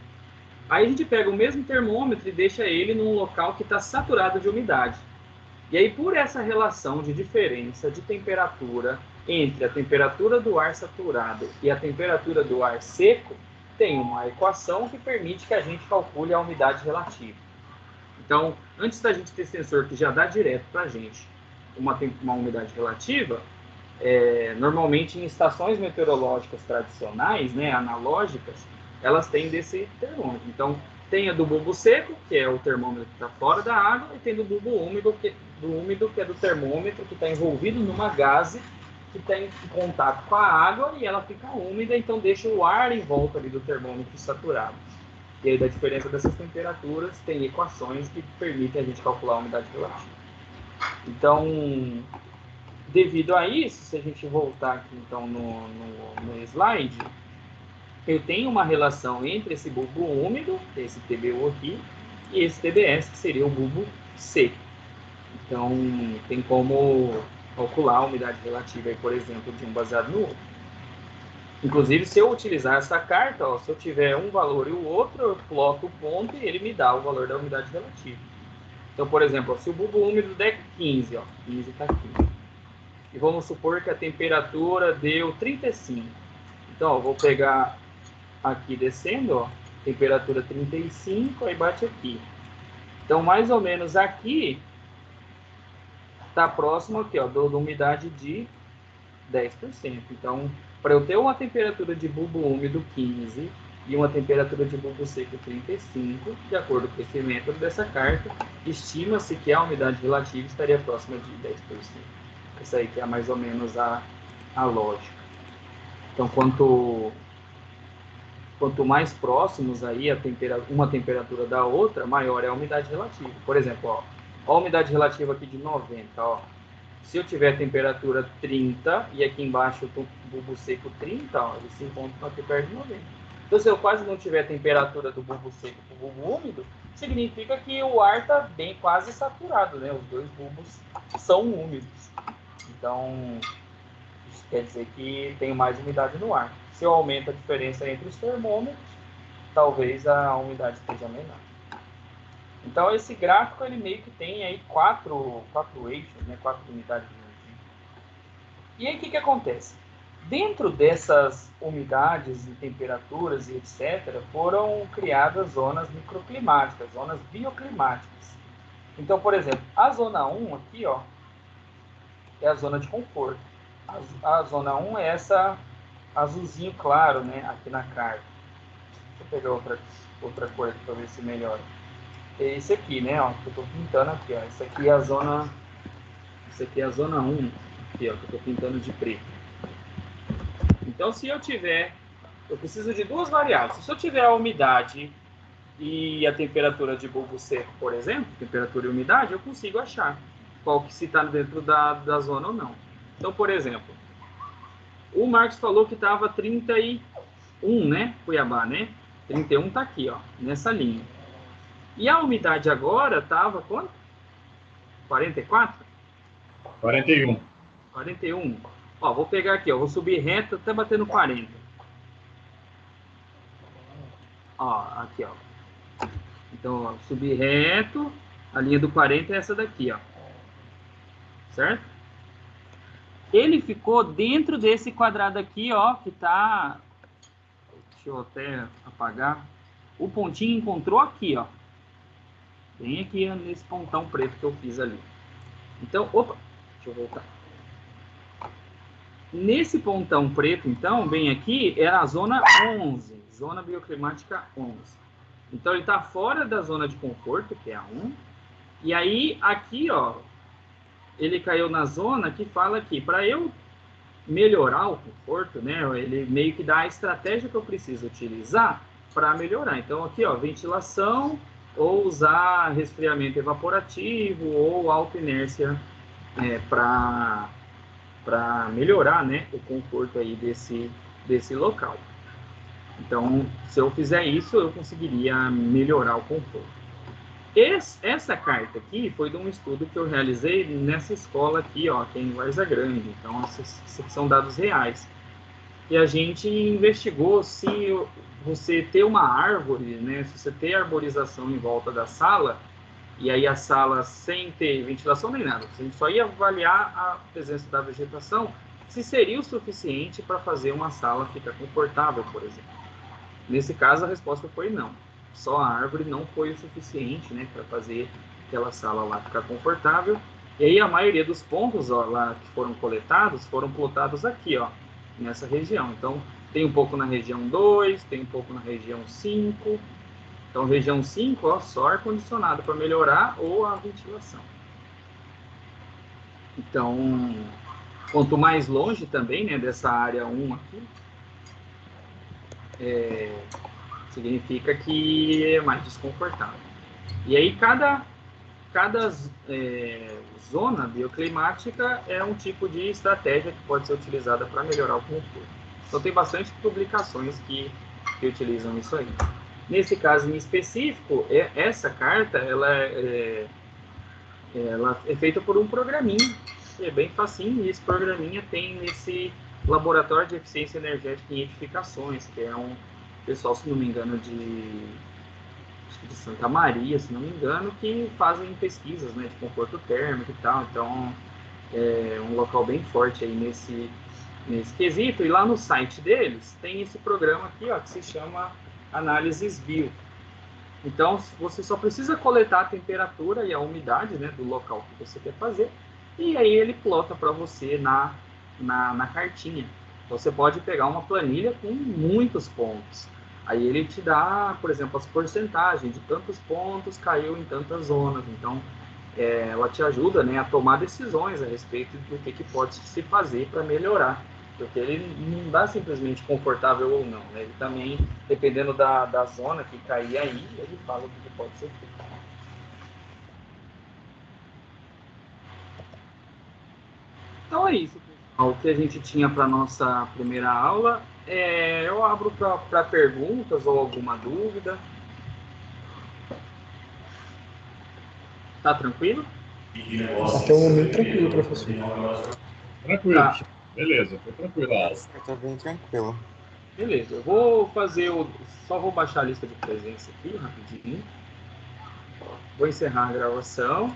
Aí a gente pega o mesmo termômetro e deixa ele num local que está saturado de umidade. E aí, por essa relação de diferença de temperatura entre a temperatura do ar saturado e a temperatura do ar seco, tem uma equação que permite que a gente calcule a umidade relativa. Então, antes da gente ter sensor que já dá direto para a gente uma umidade relativa, normalmente em estações meteorológicas tradicionais, né, analógicas, elas têm desse termômetro. Então, tem a do bulbo seco, que é o termômetro que está fora da água, e tem do bulbo úmido, que é do termômetro que está envolvido numa gase que está em contato com a água e ela fica úmida, então deixa o ar em volta ali do termômetro saturado. E aí, da diferença dessas temperaturas, tem equações que permitem a gente calcular a umidade relativa. Então, devido a isso, se a gente voltar aqui então no slide, eu tenho uma relação entre esse bulbo úmido, esse TBU aqui, e esse TBS, que seria o bulbo seco. Então, tem como calcular a umidade relativa, aí, por exemplo, de um baseado no outro. Inclusive, se eu utilizar essa carta, ó, se eu tiver um valor e o outro, eu ploto o ponto e ele me dá o valor da umidade relativa. Então, por exemplo, ó, se o bulbo úmido der 15, ó, 15 está aqui. E vamos supor que a temperatura deu 35. Então, ó, vou pegar aqui descendo, ó, temperatura 35, aí bate aqui. Então, mais ou menos aqui, está próximo aqui, ó, da umidade de 10%. Então, para eu ter uma temperatura de bulbo úmido 15 e uma temperatura de bulbo seco 35, de acordo com esse método dessa carta, estima-se que a umidade relativa estaria próxima de 10%. Essa aí que é mais ou menos a lógica. Então, quanto mais próximos aí uma temperatura da outra, maior é a umidade relativa. Por exemplo, ó, a umidade relativa aqui de 90, ó. Se eu tiver temperatura 30 e aqui embaixo o bulbo seco 30, ó, eles se encontram aqui perto de 90. Então, se eu quase não tiver temperatura do bulbo seco para o bulbo úmido, significa que o ar está bem quase saturado, né? Os dois bulbos são úmidos. Então, isso quer dizer que tem mais umidade no ar. Se eu aumento a diferença entre os termômetros, talvez a umidade esteja menor. Então, esse gráfico, ele meio que tem aí quatro eixos, né? 4 unidades de energia. E aí, o que acontece? Dentro dessas umidades e temperaturas e etc., foram criadas zonas microclimáticas, zonas bioclimáticas. Então, por exemplo, a zona 1 aqui, ó, é a zona de conforto. A zona 1 é essa azulzinho claro, né, aqui na carta. Deixa eu pegar outra cor aqui para ver se melhora. É esse aqui, né, ó, que eu estou pintando aqui, ó. Essa aqui é a zona 1, aqui, ó, que eu estou pintando de preto. Então, se eu preciso de duas variáveis. Se eu tiver a umidade e a temperatura de bulbo seco, por exemplo, temperatura e umidade, eu consigo achar se está dentro da zona ou não. Então, por exemplo, o Marcos falou que estava 31, né, Cuiabá, né? 31 está aqui, ó, nessa linha. E a umidade agora estava quanto? 44? 41. 41. Ó, vou pegar aqui, ó, vou subir reto até bater no 40. Ó, aqui, ó. Então, ó, subir reto, a linha do 40 é essa daqui, ó. Certo? Ele ficou dentro desse quadrado aqui, ó, que tá... Deixa eu até apagar. O pontinho encontrou aqui, ó. Bem aqui nesse pontão preto que eu fiz ali. Então, opa, deixa eu voltar. Nesse pontão preto, então, bem aqui, era a zona 11, zona bioclimática 11. Então, ele está fora da zona de conforto, que é a 1. E aí, aqui, ó, ele caiu na zona que fala aqui, para eu melhorar o conforto, né? Ele meio que dá a estratégia que eu preciso utilizar para melhorar. Então, aqui, ó, ventilação, ou usar resfriamento evaporativo, ou alta inércia para melhorar, né, o conforto aí desse local. Então, se eu fizer isso, eu conseguiria melhorar o conforto. Essa carta aqui foi de um estudo que eu realizei nessa escola aqui, ó, que é em Várzea Grande. Então, esses são dados reais. E a gente investigou se você ter uma árvore, né, se você ter arborização em volta da sala, e aí a sala sem ter ventilação nem nada, a gente só ia avaliar a presença da vegetação, se seria o suficiente para fazer uma sala ficar confortável, por exemplo. Nesse caso, a resposta foi não. Só a árvore não foi o suficiente, né, para fazer aquela sala lá ficar confortável. E aí a maioria dos pontos, ó, lá que foram coletados, foram plotados aqui, ó, nessa região. Então, tem um pouco na região 2, tem um pouco na região 5. Então, região 5, ó, só ar-condicionado para melhorar ou a ventilação. Então, quanto mais longe também, né, dessa área 1 aqui, significa que é mais desconfortável. E aí, cada zona bioclimática é um tipo de estratégia que pode ser utilizada para melhorar o conforto. Então, tem bastante publicações que utilizam isso aí. Nesse caso em específico, essa carta ela é feita por um programinha, que é bem facinho, e esse programinha tem nesse Laboratório de Eficiência Energética em Edificações, que é um pessoal, se não me engano, de Santa Maria, se não me engano, que fazem pesquisas, né, de conforto térmico e tal. Então, é um local bem forte aí nesse quesito. E lá no site deles tem esse programa aqui, ó, que se chama Análises Bio. Então, você só precisa coletar a temperatura e a umidade, né, do local que você quer fazer, e aí ele plota para você na cartinha. Então, você pode pegar uma planilha com muitos pontos. Aí ele te dá, por exemplo, as porcentagens de tantos pontos caiu em tantas zonas. Então, ela te ajuda, né, a tomar decisões a respeito do que pode se fazer para melhorar. Porque ele não dá simplesmente confortável ou não, né? Ele também, dependendo da zona que cair aí, ele fala o que pode ser feito. Então é isso, pessoal. O que a gente tinha para nossa primeira aula. Eu abro para perguntas ou alguma dúvida. Tá tranquilo? Até o momento tranquilo, professor. Tranquilo. Tá. Beleza, foi tranquilo a aula. Tá bem tranquilo. Beleza, eu vou fazer só vou baixar a lista de presença aqui rapidinho. Vou encerrar a gravação.